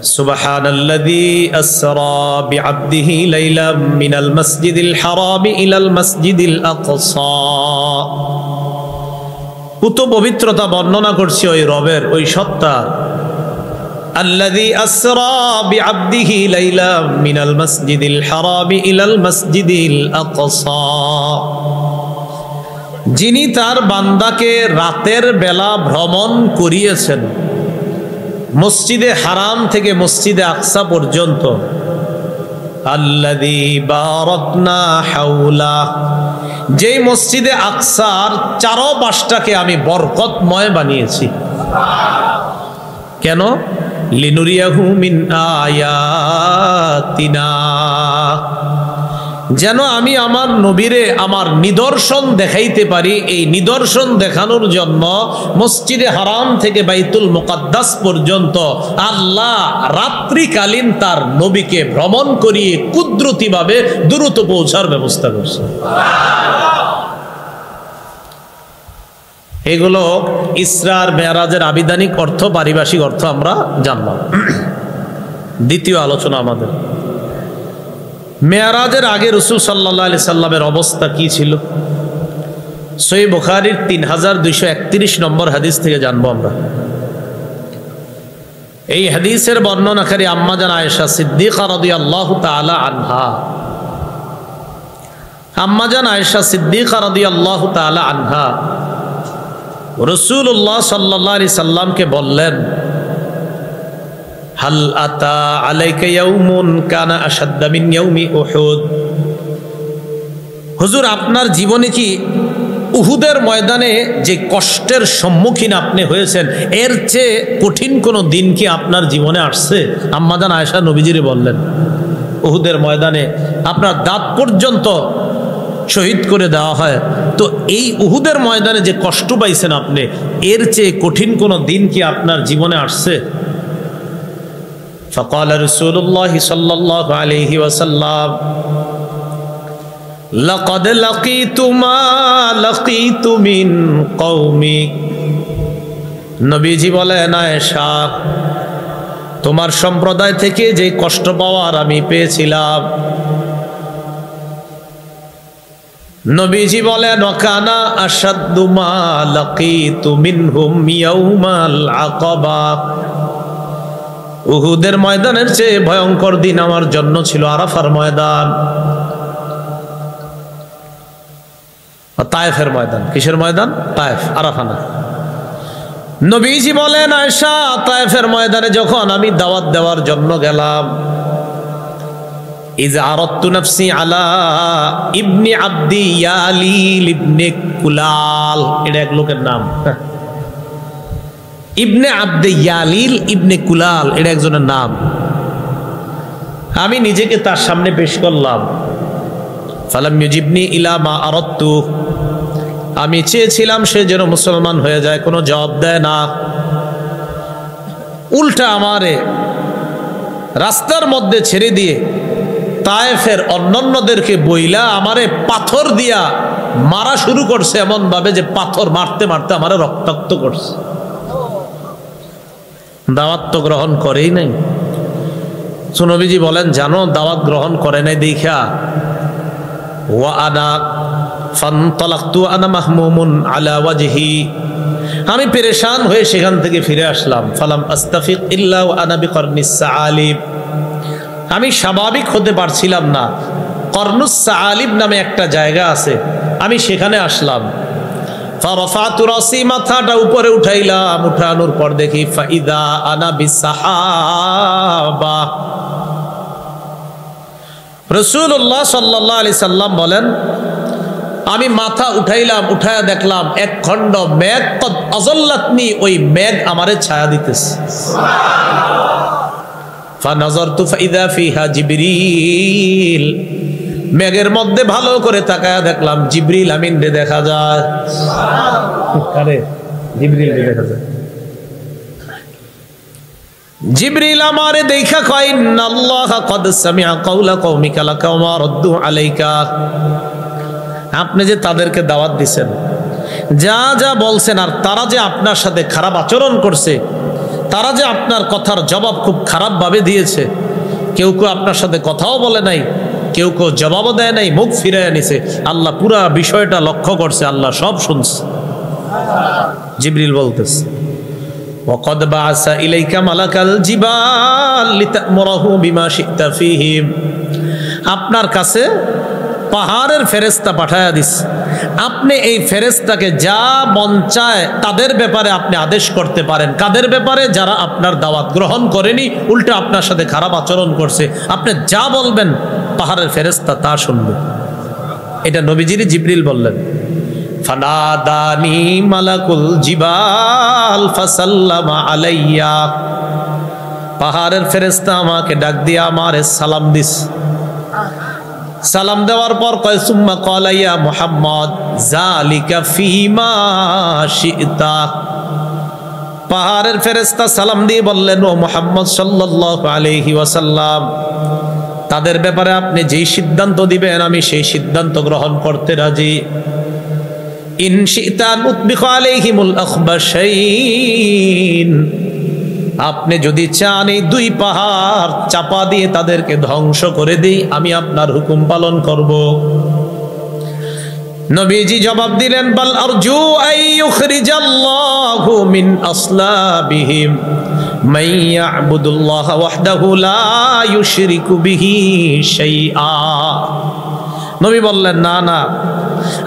সুবহানাল্লাযী আসরা বিআবদিহি লাইলাম মিনাল মাসজিদিল হারাম ইলাল মাসজিদিল আকসা। কত পবিত্রতা বর্ণনা করছে ওই রবের, ওই সত্তার। আল্লাযী আসরা বিআবদিহি লাইলাম মিনাল মাসজিদিল হারাম ইলাল মাসজিদিল আকসা, যিনি তার বান্দাকে রাতের বেলা ভ্রমণ করিয়েছেন মসজিদে হারাম থেকে মসজিদে আকসা পর্যন্ত। আল্লাযী বারাকনা হাওলা, যেই মসজিদে আকসার চারপাশটাকে আমি বরকতময় বানিয়েছি। কেন? লিনুরিয়াহু মিন আয়াতিনা, যেন আমি আমার নবীরে আমার নিদর্শন দেখাইতে পারি। এই নিদর্শন দেখানোর জন্য মসজিদে হারাম থেকে বাইতুল মুকাদ্দাস পর্যন্ত আল্লাহ রাত্রিকালীন তার নবীকে ভ্রমণ করিয়ে কুদরতিভাবে দ্রুত পৌঁছার ব্যবস্থা করছে। এগুলো ইসরা আর মেরাজের আবিধানিক অর্থ, পারিভাষিক অর্থ আমরা জানলাম। দ্বিতীয় আলোচনা আমাদের, মেরাজের আগে রাসূল সাল্লাল্লাহু আলাইহি সাল্লামের অবস্থা কি ছিল? সহিহ বুখারীর 3231 নম্বর হাদিস থেকে জানবো আমরা। এই হাদিসের বর্ণনাকারী আম্মা জান আয়েশা সিদ্দিকা রাদিয়াল্লাহু তাআলা আনহা। আম্মা জান আয়েশা সিদ্দিকা রাদিয়াল্লাহু তাআলা আনহা রাসূলুল্লাহ সাল্লাল্লাহু আলাইহি সাল্লামকে বললেন, হাল আতা আলাইকা ইয়াউমুন কানা আশাদ্দা মিন ইয়াউমি উহুদ। হুজুর, আপনার জীবনে কি উহুদের ময়দানে যে কষ্টের সম্মুখীন আপনি হয়েছেন এর চেয়ে কঠিন কোনো দিন কি আপনার জীবনে আসছে? আম্মা জান আয়েশা নবীজিরে বললেন, উহুদের ময়দানে আপনার দাঁত পর্যন্ত শহীদ করে দেওয়া হয়, তো এই উহুদের ময়দানে যে কষ্ট পাইছেন আপনি, এর চেয়ে কঠিন কোনো দিন কি আপনার জীবনে আসছে? فقال رسول الله صلى الله عليه وسلم لقد لقيت ما لقيت من قومي। নবীজি বলেন, আয়েশা, তোমার সম্প্রদায় থেকে যে কষ্ট পাওয়ার আমি পেয়েছিলাম। নবীজি বলেন, ওয়াকানা আশাদ্দু মা লাকিতু মিনহুম ইয়াউমাল আকাবা। উহুদের ময়দানের চেয়ে ভয়ঙ্কর দিন আমার জন্য ছিল আরাফার ময়দান, তায়েফের ময়দান। কিসের ময়দান? তায়েফ, আরাফা না। নবীজি বলেন, আয়েশা, তায়েফের ময়দানে যখন আমি দাওয়াত দেওয়ার জন্য গেলাম, ইযা আরাদতু নাফসি আলা ইবনে আব্দি ইয়ালিল ইবনে কুলাল, এটা এক লোকের নাম। ইবনে আব্দে ইয়ালিল ইবনে কুলাল, এটা একজনের নাম। আমি নিজেকে তার সামনে পেশ করলাম। ফালাম ইউজিবনি ইলা মা আরাদতু, আমি চেয়েছিলাম সে যেন মুসলমান হয়ে যায়, কোনো জবাব দেয় না। উল্টা আমারে রাস্তার মধ্যে ছেড়ে দিয়ে তায়েফের অন্যান্যদেরকে বইলা আমারে পাথর দিয়া মারা শুরু করছে, এমন ভাবে যে পাথর মারতে মারতে আমারে রক্তাক্ত করছে। দাওয়াত তো গ্রহণ করেই নাই। নবীজি বলেন, জানো দাওয়াত গ্রহণ করে নাই দেখা ওয়া আনা ফানতালাকতু আনা মাহমুমুন আলা ওয়াজহি, আমি পেরেশান হয়ে সেখান থেকে ফিরে আসলাম। ফালাম আস্তাফিক ইল্লা ওয়া আনা বিকরনিস সাআলিব, আমি স্বাভাবিক হতে পারছিলাম না। কর্নুস সাআলিব নামে একটা জায়গা আছে, আমি সেখানে আসলাম। ফারাফাতু রাসি, মাথাটা উপরে উঠাইলাম। উঠানোর পর দেখি ফাইদা আনা বিসাহাবা। রাসূলুল্লাহ সাল্লাল্লাহু আলাইহি সাল্লাম বলেন, আমি মাথা উঠাইলাম, উঠায়া দেখলাম এক খণ্ড মেঘ, কদ আযাল্লাতনি, ওই মেঘ আমারে ছায়া দিতেছে। ফানাযারতু ফাইদা ফিহা জিবরিল, মেঘের মধ্যে ভালো করে তাকায়া দেখলাম জিবরিল আমিন রে দেখা যায়। আরে জিবরিল রে দেখা যায়। জিবরিল আমারে দেখা কয়, ইন্নাল্লাহা কদ সামিআ কাওলা কওমিকা লাকা ওয়া রাদ্দু আলাইকা, আপনি যে তাদেরকে দাওয়াত দিবেন, যা যা বলছেন আর তারা যে আপনার সাথে খারাপ আচরণ করছে, তারা যে আপনার কথার জবাব খুব খারাপভাবে দিয়েছে, কেউ কেউ আপনার সাথে কথাও বলে নাই, কেউ কেউ জবাবও দেয় নাই, মুখ ফিরাইয়া নিছে, আল্লাহ পুরা বিষয়টা লক্ষ্য করছে, আল্লাহ সব শুনছে। জিবরিল বলতেছে ওয়াকাদ বাআসা ইলাইকা মালাকাল জিবাল লিতা'মুরাহু বিমা শি'তা ফীহিম, আপনার কাছে পাহাড়ের ফেরেশতা পাঠায়া দিস, আপনি এই ফেরেশতাকে যা মন চায় তাদের ব্যাপারে আপনি আদেশ করতে পারেন। কাদের ব্যাপারে? যারা আপনার দাওয়াত গ্রহণ করেনি, উল্টো আপনার সাথে খারাপ আচরণ করছে, আপনি যা বলবেন পাহাড়ের ফেরেশতা তা শুনবে। এটা নবীজির জিবরিল বললেন। ফানাদানি মালাকুল জিবাল ফাসাল্লামা আলাইয়া, পাহাড়ের ফেরেশতা আমাকে ডাক দিয়া আমারে সালাম দিস। সালাম দেওয়ার পর কয় সুম্মা ক্বালা ইয়া মুহাম্মদ যালিকা ফীমা শি'তা, পাহাড়ের ফেরেশতা সালাম দিয়ে বললেন ও মুহাম্মদ সাল্লাল্লাহু আলাইহি ওয়াসাল্লাম, তাদের ব্যাপারে আপনি যেই সিদ্ধান্ত দিবেন আমি সেই সিদ্ধান্ত গ্রহণ করতে রাজি। ইন শি'তা নুতবিখু আলাইহিমুল আখবাশাইন, আপনি যদি চান এই দুই পাহাড় চাপা দিয়ে তাদেরকে ধ্বংস করে দিই, আমি আপনার হুকুম পালন করব। নবীজি জবাব দিলেন বাল আরজু আই ইউখরিজাল্লাহু মিন আসলাবিহিম মান ইয়াবুদুল্লাহ ওয়াহদাহু লা ইউশরিকু বিহি শাইআ। নবী বললেন না না,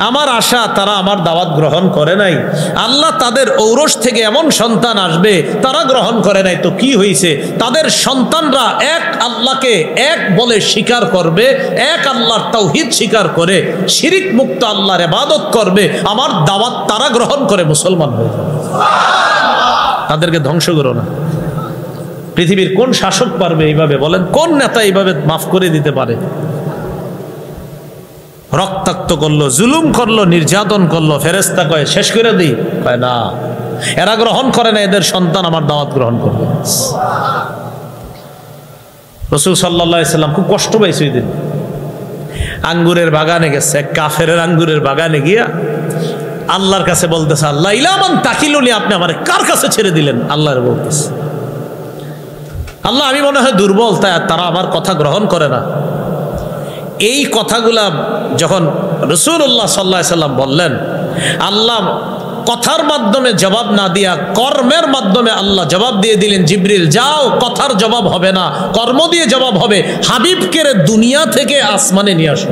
আমার আশা তারা আমার দাওয়াত গ্রহণ করে নাই, আল্লাহ তাদের ঔরস থেকে এমন সন্তান আসবে তারা গ্রহণ করে নাই, তো কি হয়েছে, তাদের সন্তানরা এক আল্লাহকে এক বলে স্বীকার করবে, এক আল্লাহর তাওহীদ স্বীকার করে শিরিক মুক্ত আল্লাহর ইবাদত করবে, আমার দাওয়াত তারা গ্রহণ করে মুসলমান হয়ে যাবে। তাদেরকে ধ্বংস করো না। পৃথিবীর কোন শাসক পারবে এইভাবে? বলেন, কোন নেতা এইভাবে মাফ করে দিতে পারে? রক্তাক্ত করলো, জুলুম করলো, নির্যাতন করলো, ফেরেশতা কয় শেষ করে দিই, কয় না, এরা গ্রহণ করে না, এদের সন্তান আমার দাওয়াত গ্রহণ করবে। রাসূল সাল্লাল্লাহু আলাইহি সাল্লাম খুব কষ্ট পাইছে ওই দিন। আঙ্গুরের বাগানে গেছে, এক কাফেরের আঙ্গুরের বাগানে গিয়া আল্লাহর কাছে বলতেছে, আল্লাহ ইলামান তাকিলুনি, আপনি আমারে কার কাছে ছেড়ে দিলেন? আল্লাহর বলতেছে, আল্লাহ আমি মনে হয় দুর্বল, তাই তারা আমার কথা গ্রহণ করে না। এই কথাগুলা যখন রাসূলুল্লাহ সাল্লাল্লাহু আলাইহি সাল্লাম বললেন, আল্লাহ কথার মাধ্যমে জবাব না দিয়া কর্মের মাধ্যমে আল্লাহ জবাব দিয়ে দিলেন, জিবরিল যাও, কথার জবাব হবে না, কর্ম দিয়ে জবাব হবে, হাবিবকে দুনিয়া থেকে আসমানে নিয়ে আসো।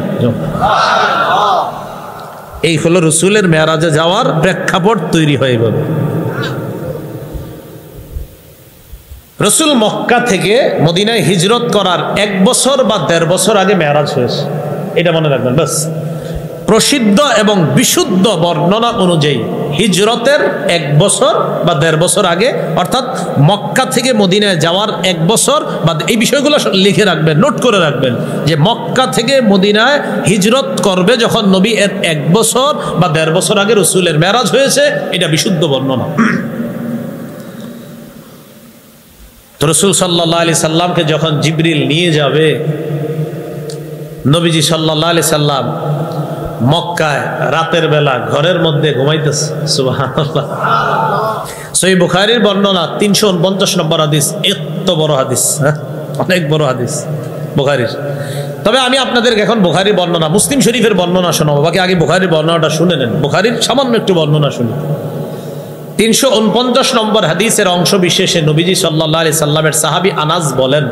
এই হলো রাসূলের মেরাজে যাওয়ার প্রেক্ষাপট তৈরি হয়ে গেল। রাসূল মক্কা থেকে মদিনায় হিজরত করার 1 বছর বা 1.5 বছর আগে মেরাজ হয়েছে, এটা মনে রাখবেন। বাস প্রসিদ্ধ এবং বিশুদ্ধ বর্ণনা অনুযায়ী হিজরতের 1 বছর বা 1.5 বছর আগে, অর্থাৎ মক্কা থেকে মদিনায় যাওয়ার 1 বছর বা, এই বিষয়গুলো লিখে রাখবেন, নোট করে রাখবেন যে মক্কা থেকে মদিনায় হিজরত করবে যখন নবী, এর 1 বছর বা 1.5 বছর আগে রাসূলের মেরাজ হয়েছে, এটা বিশুদ্ধ বর্ণনা। তো রাসূল সাল্লাল্লাহু আলাইহি সাল্লামকে যখন জিবরিল নিয়ে যাবে, নবীজি সাল্লাল্লাহু আলাইহি সাল্লাম মক্কায় রাতের বেলা ঘরের মধ্যে ঘুমাইতেছে। সুবহানাল্লাহ। সহিহ বুখারীর বর্ণনা 349 নম্বর হাদিস, এত বড় হাদিস, অনেক বড় হাদিস বুখারীর। তবে আমি আপনাদেরকে এখন বুখারীর বর্ণনা, মুসলিম শরীফের বর্ণনা শোনাবো, বাকি আগে বুখারীর বর্ণনাটা শুনে নেন। বুখারীর সামান্য একটু বর্ণনা শুনি। 349 নম্বর হাদিসের অংশ বিশেষে নবীজি সাল্লাল্লাহু আলাইহি সাল্লামের সাহাবী আনাস বলেন,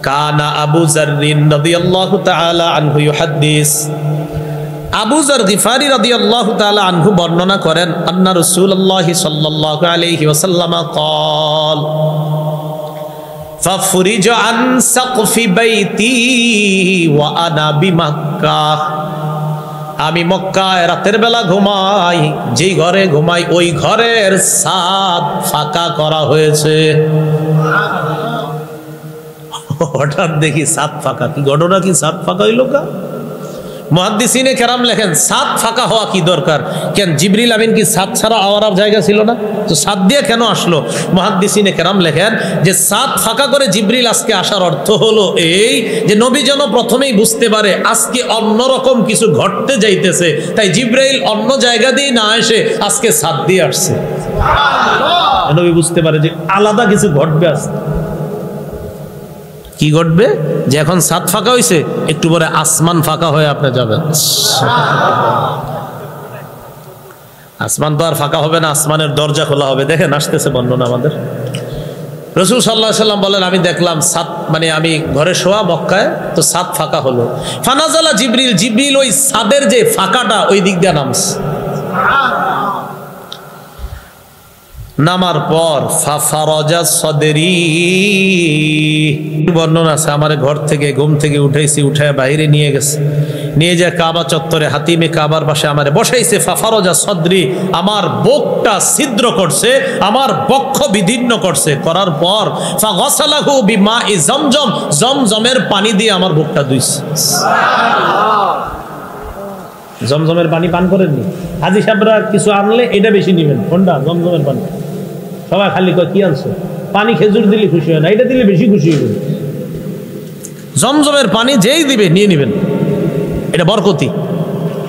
কানা আবু যাররিন রাদিয়াল্লাহু তাআলা আনহু ইউহাদ্দিস, আবু যার গিফারি রাদিয়াল্লাহু তাআলা আনহু বর্ণনা করেন, আন্না রাসূলুল্লাহ সাল্লাল্লাহু আলাইহি ওয়াসাল্লাম قال ففرج عن سقف بيتي وانا بمكة, আমি মক্কায় রাতের বেলা ঘুমাই, যেই ঘরে ঘুমাই ওই ঘরের ছাদ ফাঁকা করা হয়েছে। হঠাৎ দেখি ছাদ ফাঁকা, কি ঘটনা, কি ছাদ ফাঁকা হইল কা? মুহাদ্দিসিনে কেরাম লেখেন সাত ফাঁকা হওয়া কি দরকার, কেন জিবরিল আমিন কি সাত ছাড়া আওয়ার জায়গা ছিল না, তো সাত দিয়ে কেন আসলো? মুহাদ্দিসিনে কেরাম লেখেন যে সাত ফাঁকা করে জিবরিল আজকে আসার অর্থ হলো এই যে নবী যেন প্রথমেই বুঝতে পারে আজকে অন্যরকম কিছু ঘটতে যাইতেছে, তাই জিবরাইল অন্য জায়গা দিয়ে না এসে আজকে সাত দিয়ে আসছে, নবী বুঝতে পারে যে আলাদা কিছু ঘটবে আজকে। কি ঘটবে? যে এখন সাত ফাঁকা হয়েছে, একটু পরে আসমান ফাঁকা হয়ে আপনি যাবেন। আসমান তো আর ফাঁকা হবে না, আসমানের দরজা খোলা হবে। দেখেন আসতেছে বর্ণনা আমাদের, রাসূল সাল্লাল্লাহু আলাইহি সাল্লাম বলেন আমি দেখলাম সাত, মানে আমি ঘরে শোয়া মক্কায়, তো সাত ফাঁকা হলো। ফানাজালা জিবরিল, জিবরিল ওই সাদের যে ফাঁকাটা ওই দিক দিয়ে নামছে। নামার পর ফাফারাজা সদরি, বর্ণনা আছে আমার ঘর থেকে ঘুম থেকে উঠাইছি, উঠায় বাইরে নিয়ে গেছে, নিয়ে যায় কাবা চত্বরে হাতিমে কাবার পাশে আমারে বসাইছে। ফাফারাজা সদরি, আমার বুকটা ছিদ্র করছে, আমার বক্ষ বিদীর্ণ করছে, করার পর ফাগসালাহু বিমাই জমজম, জমজমের পানি দিয়ে আমার বুকটা ধুইছে। জমজমের পানি পান করেননি? হাজী সাহেবরা কিছু আনলে এটা বেশি নিবেন, কোনটা? জমজমের পানি। সবাই খালি কয় কি আনছো? পানি খেজুর দিলে খুশি হয় না, এটা দিলে বেশি খুশি হবে। জমজমের পানি যেই দিবে নিয়ে নিবেন, এটা বরকতি।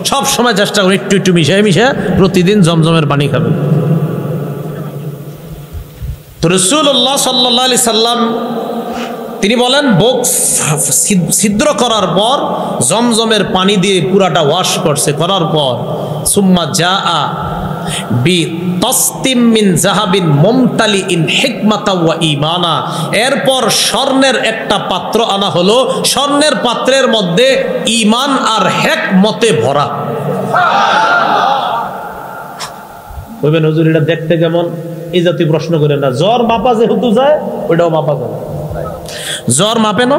সব সময় চেষ্টা করে একটু একটু মিশায় মিশায় প্রতিদিন জমজমের পানি খাবেন। তো রাসূলুল্লাহ সাল্লাল্লাহু আলাইহি সাল্লাম তিনি বলেন বুক ছিদ্র করার পর জমজমের পানি দিয়ে পুরাটা ওয়াশ করছে, করার পর সুম্মা জাআ বি তাসতিম মিন যাহাবিন মুমতালিইন হিকমাতা ওয়া ঈমানা, এরপর স্বর্ণের একটা পাত্র আনা হলো, স্বর্ণের পাত্রের মধ্যে ঈমান আর হিকমতে ভরা। বলবেন হুজুর এটা দেখতে কেমন? এই জাতীয় প্রশ্ন করেন না, জ্বর মাপা যেহেতু যায় ওইটাও মাপা যায়। জ্বর মাপে না?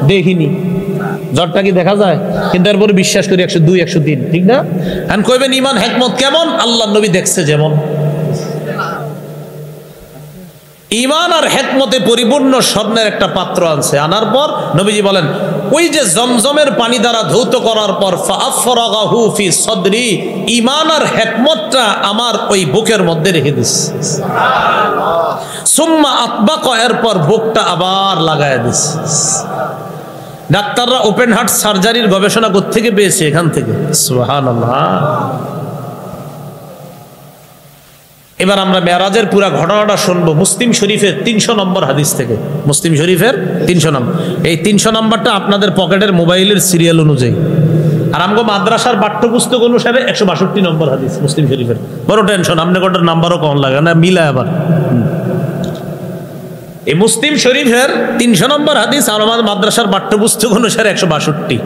দেখিনি, জ্বরটা কি দেখা যায়? কিন্তু এরপরে বিশ্বাস করি 102 103, ঠিক না? এখন কইবেন ঈমান হিকমত কেমন? আল্লাহর নবী দেখছে যেমন। ঈমান আর হিকমতে পরিপূর্ণ স্বর্ণের একটা পাত্র আনছে, আনার পর নবীজি বলেন ওই যে জমজমের পানি দ্বারা ধৌত করার পর ফাআফরাগাহু ফি সদরি, ঈমান আর হিকমতটা আমার ওই বুকের মধ্যে রেখে দিছে। সুবহানাল্লাহ। সুম্মা আতবাকা, এরপর বুকটা আবার লাগায় দিছে। ডাক্তাররা ওপেন হার্ট সার্জারির গবেষণা কোত্থেকে পেয়েছে? এখান থেকে। সুবহানাল্লাহ। এবার আমরা মেরাজের পুরা ঘটনাটা শুনবো মুসলিম শরীফের 300 নম্বর হাদিস থেকে। মুসলিম শরীফের 300 নম্বর, এই 300 নম্বরটা আপনাদের পকেটের মোবাইলের সিরিয়াল অনুযায়ী, আর আমগো মাদ্রাসার পাঠ্যপুস্তক অনুসারে 162 নম্বর হাদিস মুসলিম শরীফের। বড় টেনশন, আপনি কোটার নাম্বারও কম লাগে না, মিলায় আবার। এই মুসলিম শরীফের 300 নম্বর হাদিস আর আমাদের মাদ্রাসার পাঠ্যপুস্তক অনুসারে 162।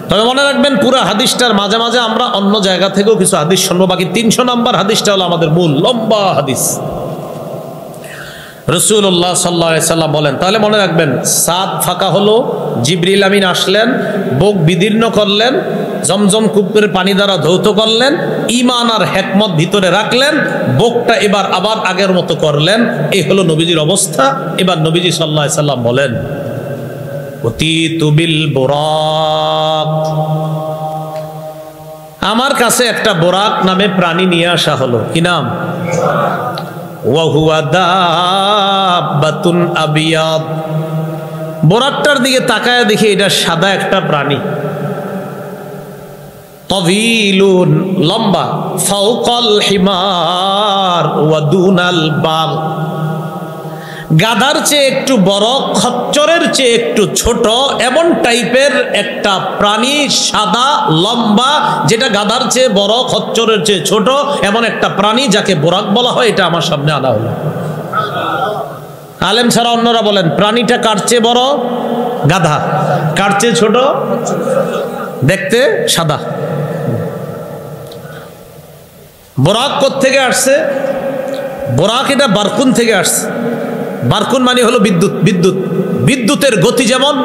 তবে মনে রাখবেন পুরো হাদিসটার মাঝে মাঝে আমরা অন্য জায়গা থেকেও কিছু হাদিস শুনবো, বাকি 300 নম্বর হাদিসটা হলো আমাদের মূল লম্বা হাদিস। রাসূলুল্লাহ সাল্লাল্লাহু আলাইহি সাল্লাম বলেন, তাহলে মনে রাখবেন সাত ফাঁকা হলো, জিবরিল আমিন আসলেন, বুক বিদীর্ণ করলেন, জমজম কূপের পানি দ্বারা ধৌত করলেন, ঈমান আর হিকমত ভিতরে রাখলেন, বুকটা এবার আবার আগের মতো করলেন। এই হলো নবীজির অবস্থা। এবার নবীজি সাল্লাল্লাহু আলাইহি সাল্লাম বলেন বুরাক, আমার কাছে একটা বোরাক নামে প্রাণী নিয়ে আসা হলো। কি নাম? ওয়া হুয়া দাব্বাতুন আবিয়াদ। বোরাকটার দিকে তাকায় দেখি এটা সাদা একটা প্রাণী, তাওয়ীলুন, লম্বা, ফাওকাল হিমার ওয়া দুনাল বাল, গাধার চেয়ে একটু বড়, খচ্চরের চেয়ে একটু ছোট, এমন টাইপের একটা প্রাণী, সাদা লম্বা, যেটা গাধার চেয়ে বড়, খচ্চরের চেয়ে ছোট, এমন একটা প্রাণী যাকে বোরাক বলা হয়, এটা আমার সামনে আনা হলো। আলেম ছাড়া অন্যরা বলেন প্রাণীটা কার চেয়ে বড়? গাধা। কার চেয়ে ছোট? দেখতে সাদা। বোরাক কোত্থেকে আসছে? বোরাক এটা বারকুন থেকে আসছে। বারকুন মানে হলো বিদ্যুৎ। বিদ্যুতের গতি যেমন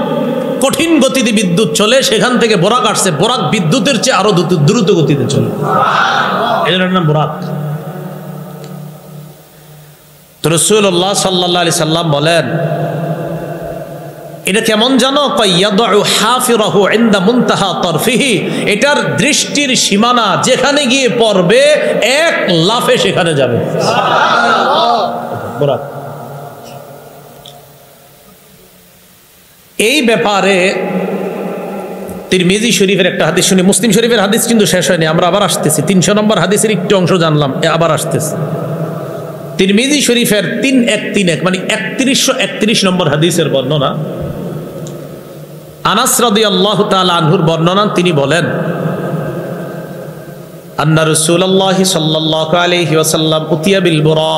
কঠিন গতিতে বিদ্যুৎ চলে, সেখান থেকে বোরাক আসছে। বোরাক বিদ্যুতের চেয়ে আরো দ্রুত গতিতে চলে, এর নাম বোরাক। তো রাসূলুল্লাহ সাল্লাল্লাহু আলাইহি সাল্লাম বলেন এটা কেমন জানো? ইয়াদউ হাফিরাহু ইনদা মুনতাহা তারফিহি, এটার দৃষ্টির সীমানা যেখানে গিয়ে পড়বে এক লাফে সেখানে যাবে। সুবহানাল্লাহ। এই ব্যাপারে তিরমিজি শরীফের একটা হাদিস শুনি, মুসলিম শরীফের হাদিস কিন্তু শেষ হয়নি, আমরা আবার আসতেছি 300 নম্বর হাদিসের একটু অংশ জানলাম, আবার আসতেছি। তিরমিজি শরীফের 3131 মানে 3131 নম্বর হাদিসের বর্ণনা, আনাস রাদিয়াল্লাহু তাআলা আনহুর বর্ণনা, তিনি বলেন আন্না রাসূলুল্লাহ সাল্লাল্লাহু আলাইহি ওয়াসাল্লাম উতিয়া বিল বুরাক,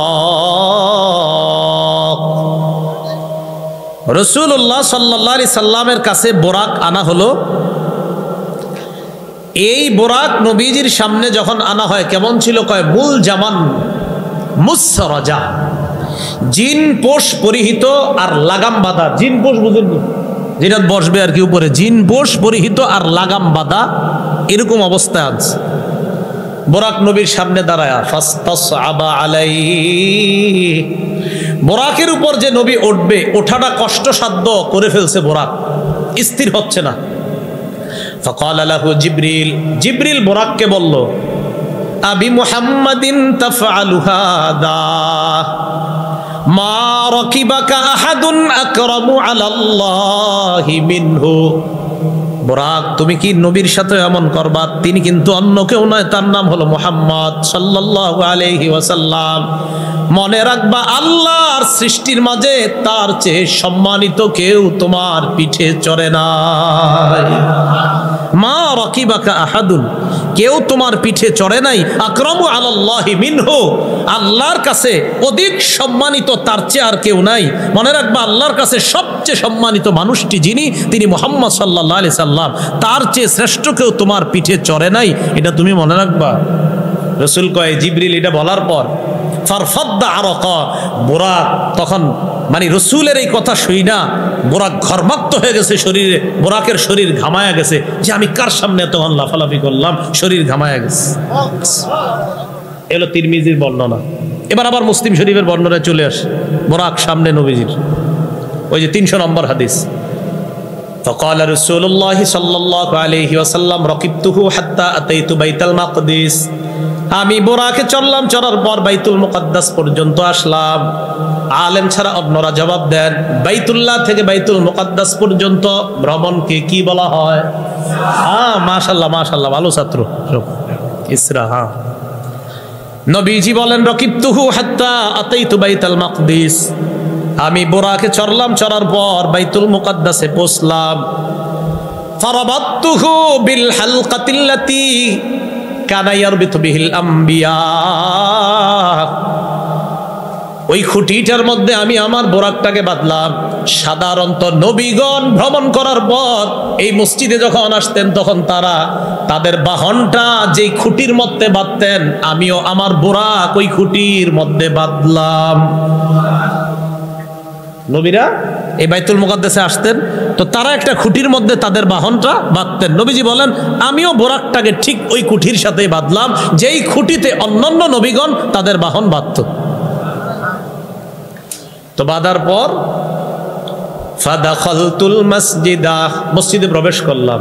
রাসূলুল্লাহ সাল্লাল্লাহু আলাইহি সাল্লামের কাছে বোরাক আনা হলো। এই বোরাক নবীজির সামনে যখন আনা হয় কেমন ছিল? কয় মুল জামান মুসরাজা, জিন পোষ পরিহিত আর লাগাম বাঁধা। জিন পোষ বুঝেন, যেটা বসবে আর কি উপরে, জিন পোষ পরিহিত আর লাগাম বাঁধা, এরকম অবস্থায় আছে। বোরাক নবীর সামনে দাঁড়ায়, ফাস্তাসআবা আলাইহি, বোরাকের উপর যে নবী উঠবে ওঠাটা কষ্টসাধ্য করে ফেলছে, বোরাক স্থির হচ্ছে না। ফাকালা লাহু জিবরিল, জিবরিল বোরাককে বলল, আবি মুহাম্মাদিন তাফআলু হাদা মা রাকিবাকা আহাদুন আকরামু আলাল্লাহি মিনহু। বোরাক, তুমি কি নবীর সাথে এমন করবা? তিনি কিন্তু অন্য কেউ নয়, তার নাম হলো মুহাম্মদ সাল্লাল্লাহু আলাইহি ওয়াসাল্লাম। মনে রাখবা, আল্লাহর সৃষ্টির মাঝে তার চেয়ে সম্মানিত কেউ তোমার পিঠে চড়ে না। মা রাকিবাকা আহাদুন, কেউ তোমার পিঠে চড়ে নাই। আকরামু আলাল্লাহি মিনহু, আল্লাহর কাছে অধিক সম্মানিত তার চেয়ে আর কেউ নাই। মনে রাখবা, আল্লাহর কাছে সবচেয়ে সম্মানিত মানুষটি যিনি, তিনি মুহাম্মদ সাল্লাল্লাহু আলাইহি সাল্লাম, তার চেয়ে শ্রেষ্ঠ কেউ তোমার পিঠে চড়ে নাই, এটা তুমি মনে রাখবা। রাসূল কয়, জিবরিল এটা বলার পর ফারফাদ্দা আরাকা, বোরাক তখন মানে রসুলের এই কথা শুই না বোরাক ঘর্মাক্ত হয়ে গেছে শরীরে, বোরাকের শরীর ঘামায়া গেছে, যে আমি কার সামনে তখন লাফালাফি করলাম, শরীর ঘামায়া গেছে। এলো তিরমিজির বর্ণনা। এবার আবার মুসলিম শরীফের বর্ণনায় চলে আসে, বোরাক সামনে নবীজির, ওই যে 300 নম্বর হাদিস। فقال رسول الله صلى الله عليه وسلم ركبته حتى أتيت بيت المقدس, আমি বোরাকে চললাম, চড়ার পর বাইতুল মুকাদ্দাস পর্যন্ত আসলাম। আলেম ছাড়া অন্যরা জবাব দেন, বাইতুল্লাহ থেকে বাইতুল মুকাদ্দাস পর্যন্ত ভ্রমণকে কি বলা হয়? হ্যাঁ, মাশাআল্লাহ মাশাআল্লাহ, ভালো ছাত্র, ইসরা। হ্যাঁ, নবীজি বলেন রকিবতুহু হাত্তা আতাইতু বাইতুল মাকদিস, আমি বোরাকে চড়লাম, চড়ার পর বাইতুল মুকাদ্দাসে পৌঁছলাম। ফারাবাতুহু বিল হালকাতিল্লাতি কানা ইয়ারবিতু বিহিল আম্বিয়া, ওই খুঁটিটার মধ্যে আমি আমার বোরাকটাকে বাঁধলাম। সাধারণত নবীগণ ভ্রমণ করার পর এই মসজিদে যখন আসতেন তখন তারা তাদের বাহনটা যেই খুঁটির মধ্যে বাঁধতেন, আমিও আমার বোরাক ওই খুঁটির মধ্যে বাঁধলাম। নবীরা এই বাইতুল মুকাদ্দাসে আসতেন তো তারা একটা খুঁটির মধ্যে তাদের বাহনটা বাঁধতেন। নবীজি বলেন, আমিও বোরাকটাকে ঠিক ওই খুঁটির সাথে বাঁধলাম যেই খুঁটিতে অন্যান্য নবীগণ তাদের বাহন বাঁধত। তো বাঁধার পর ফাদাখালতুল মাসজিদা, মসজিদে প্রবেশ করলাম।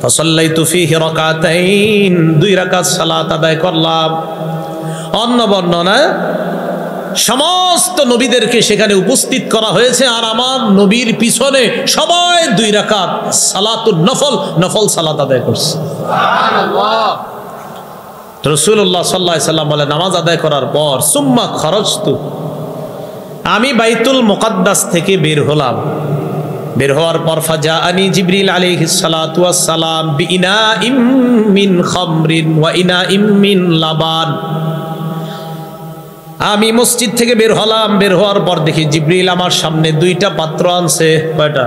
ফাসাল্লাইতু ফীহি রাকাতাইন, 2 রাকাত সালাত আদায় করলাম। অন্য বর্ণনায় সমস্ত নবীদেরকে সেখানে উপস্থিত করা হয়েছে, আর আমার নবীর পিছনে সবাই 2 রাকাত সালাতুন নফল, নফল সালাত আদায় করছে। সুবহানাল্লাহ। রাসূলুল্লাহ সাল্লাল্লাহু আলাইহি সাল্লাম বলে, নামাজ আদায় করার পর সুম্মা খরজতু, আমি বাইতুল মুকাদ্দাস থেকে বের হলাম। বের হওয়ার পর ফাজাআনি জিবরিল আলাইহিস সালাতু ওয়াস সালাম বিইনাইম মিন খামরিন ওয়া ইনাইম মিন লাবান, আমি মসজিদ থেকে বের হলাম। বের হওয়ার পর দেখি জিবরিল আমার সামনে 2টা পাত্র আনছে। কয়টা?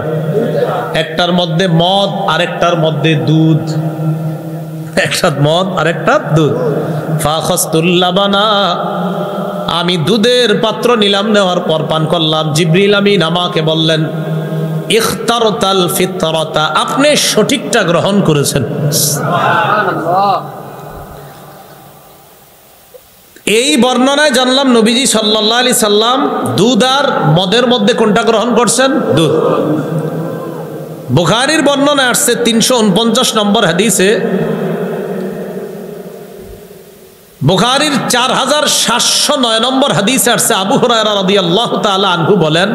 একটার মধ্যে মদ, আরেকটার মধ্যে দুধ। একটা মদ আরেকটা দুধ। ফাখাসতুল লাবানা, আমি দুধের পাত্র নিলাম, নেওয়ার পর পান করলাম। জিবরিল আমিন আমাকে বললেন, ইখতারতাল ফিতরাতা, আপনি সঠিকটা গ্রহণ করেছেন। সুবহানাল্লাহ। এই বর্ণনায় জানলাম নবীজি সাল্লাল্লাহু আলাইহি সাল্লাম দুধ আর মদের মধ্যে কোনটা গ্রহণ করছেন? দুধ। বুখারীর বর্ণনা আসছে 349 নম্বর হাদিসে, বুখারীর 4709 নম্বর হাদিসে আসছে, আবু হুরায়রা রাদিয়াল্লাহু তাআলা আনহু বলেন,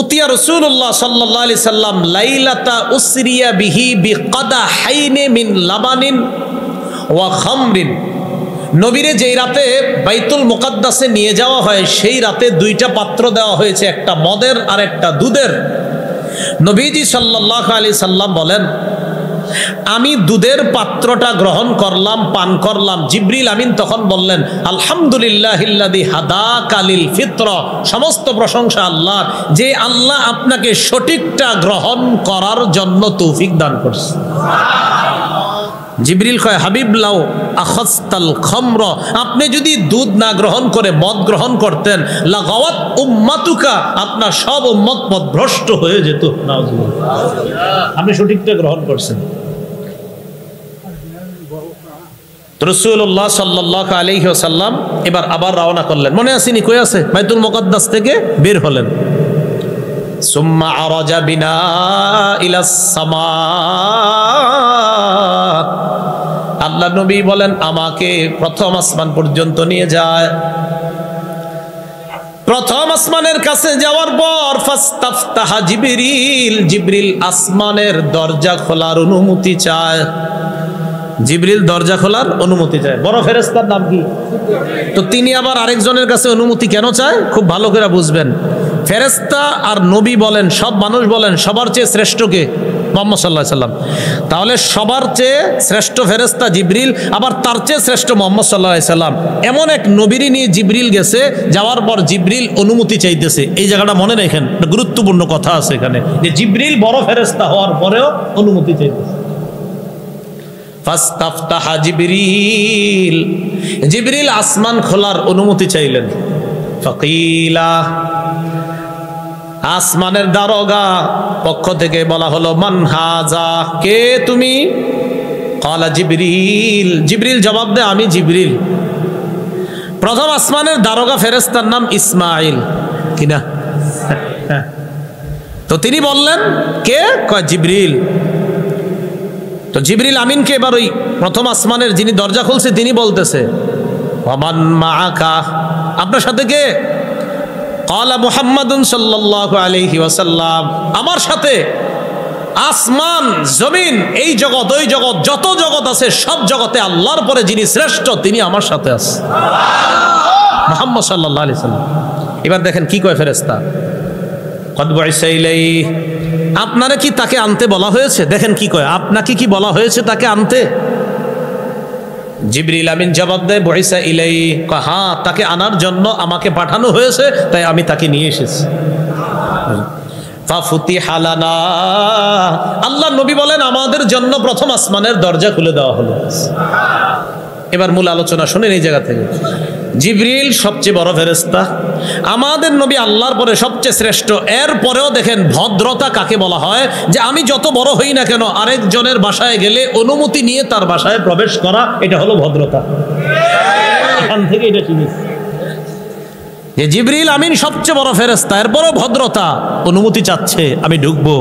উতিয়া রাসূলুল্লাহ সাল্লাল্লাহু আলাইহি সাল্লাম লাইলাতা উসরিয়া বিহি বিকাদাহাইনি মিন লাবানিন ওয়া খামরিন। নবীরে যেই রাতে বাইতুল মুকাদ্দাসে নিয়ে যাওয়া হয় সেই রাতে দুইটা পাত্র দেওয়া হয়েছে, একটা মদের আর একটা দুধের। নবীজি সাল্লাল্লাহু আলাইহি সাল্লাম বলেন, আমি দুধের পাত্রটা গ্রহণ করলাম, পান করলাম। জিবরিল আমিন তখন বললেন, আলহামদুলিল্লাহিল্লাযী হাদাকা লিল ফিতরা, সমস্ত প্রশংসা আল্লাহর, যে আল্লাহ আপনাকে সঠিকটা গ্রহণ করার জন্য তৌফিক দান করছে। জিবরিল কয়, হাবিব লাউ আখাস্তাল খামর, আপনি যদি দুধ না গ্রহণ করে মদ গ্রহণ করতেন, লাগাওয়াত উম্মাতুকা, আপনার সব উম্মত পথভ্রষ্ট হয়ে যেত। আপনি সঠিকটা গ্রহণ করছেন। রাসূলুল্লাহ সাল্লাল্লাহু আলাইহি ওয়াসাল্লাম এবার আবার রওনা করলেন। মনে আসেনি কই আছে? বাইতুল মুকাদ্দাস থেকে বের হলেন। সুম্মা আরাজা বিনা ইলাস সামা, আল্লাহ নবী বলেন, আমাকে প্রথম আসমান পর্যন্ত নিয়ে যায়। প্রথম আসমানের কাছে যাওয়ার পর ফাস্তাফতাহা জিবরিল, জিবরিল আসমানের দরজা খোলার অনুমতি চায়। জিবরিল দরজা খোলার অনুমতি চায়। বড় ফেরেশতার নাম কি? তো তিনি আবার আরেকজনের কাছে অনুমতি কেন চায়? খুব ভালো করে বুঝবেন। ফেরেশতা আর নবী বলেন, সব মানুষ বলেন, সবার চেয়ে শ্রেষ্ঠ কে? মুহাম্মদ সাল্লাল্লাহু আলাইহি সাল্লাম। তাহলে সবার চেয়ে শ্রেষ্ঠ ফেরেশতা জিবরিল, আবার তার চেয়ে শ্রেষ্ঠ মুহাম্মদ সাল্লাল্লাহু আলাইহি সাল্লাম। এমন এক নবীরই নিয়ে জিবরিল গেছে, যাওয়ার পর জিবরিল অনুমতি চাইতেছে। এই জায়গাটা মনে রাখেন, গুরুত্বপূর্ণ কথা আছে এখানে, যে জিবরিল বড় ফেরেশতা হওয়ার পরেও অনুমতি চাইতেছে। ফাস্তাফতাহা জিবরিল, জিবরিল আসমান খোলার অনুমতি চাইলেন। ফাকিলা, আসমানের দারোগা পক্ষ থেকে বলা হলো, মান হাজা, কে তুমি? ক্বালা জিবরিল, জিবরিল জবাব দেয়, আমি জিবরিল। প্রথম আসমানের দারোগা ফেরেশতার নাম ইসমাইল, কিনা? তো তিনি বললেন, কে? কয় জিবরিল। তো জিবরিল আমিনকে এবার ওই প্রথম আসমানের যিনি দরজা খুলছে তিনি বলতেছে, ওয়ামান মাআকা, আপনার সাথে কে? ক্বালা মুহাম্মাদুন সাল্লাল্লাহু আলাইহি ওয়াসাল্লাম, আমার সাথে আসমান জমিন এই জগৎ ওই জগৎ যত জগৎ আছে সব জগতে আল্লাহর পরে যিনি শ্রেষ্ঠ তিনি আমার সাথে আছে, মুহাম্মদ সাল্লাল্লাহু আলাইহি ওয়াসাল্লাম। এবার দেখেন কি কয় ফেরেশতা, কদ বুইসা ইলাইহি, আপনারা কি তাকে আনতে বলা হয়েছে? দেখেন কি কয়, আপনাকে কি বলা হয়েছে তাকে আনতে? জিবরিল আমিন জবাব দেয়, বুইসা ইলাইহি, হ্যাঁ তাকে আনার জন্য আমাকে পাঠানো হয়েছে, তাই আমি তাকে নিয়ে এসেছি। ফাফুতিহা লানা, আল্লাহ নবী বলেন, আমাদের জন্য প্রথম আসমানের দরজা খুলে দেওয়া হলো। এবার মূল আলোচনা শুনেন এই জায়গা থেকে। জিবরিল সবচেয়ে বড় ফেরেশতা, আমাদের নবী আল্লাহর পরে সবচেয়ে শ্রেষ্ঠ। এর পরেও দেখেন ভদ্রতা কাকে বলা হয়, যে আমি যত বড় হই না কেন আরেকজনের বাসায় গেলে অনুমতি নিয়ে তার বাসায় প্রবেশ করা, এটা হলো ভদ্রতা। এখান থেকে এটা চিনিস যে জিবরিল আমিন সবচেয়ে বড় ফেরেশতা, এরপরও ভদ্রতা, অনুমতি চাচ্ছে আমি ঢুকবো।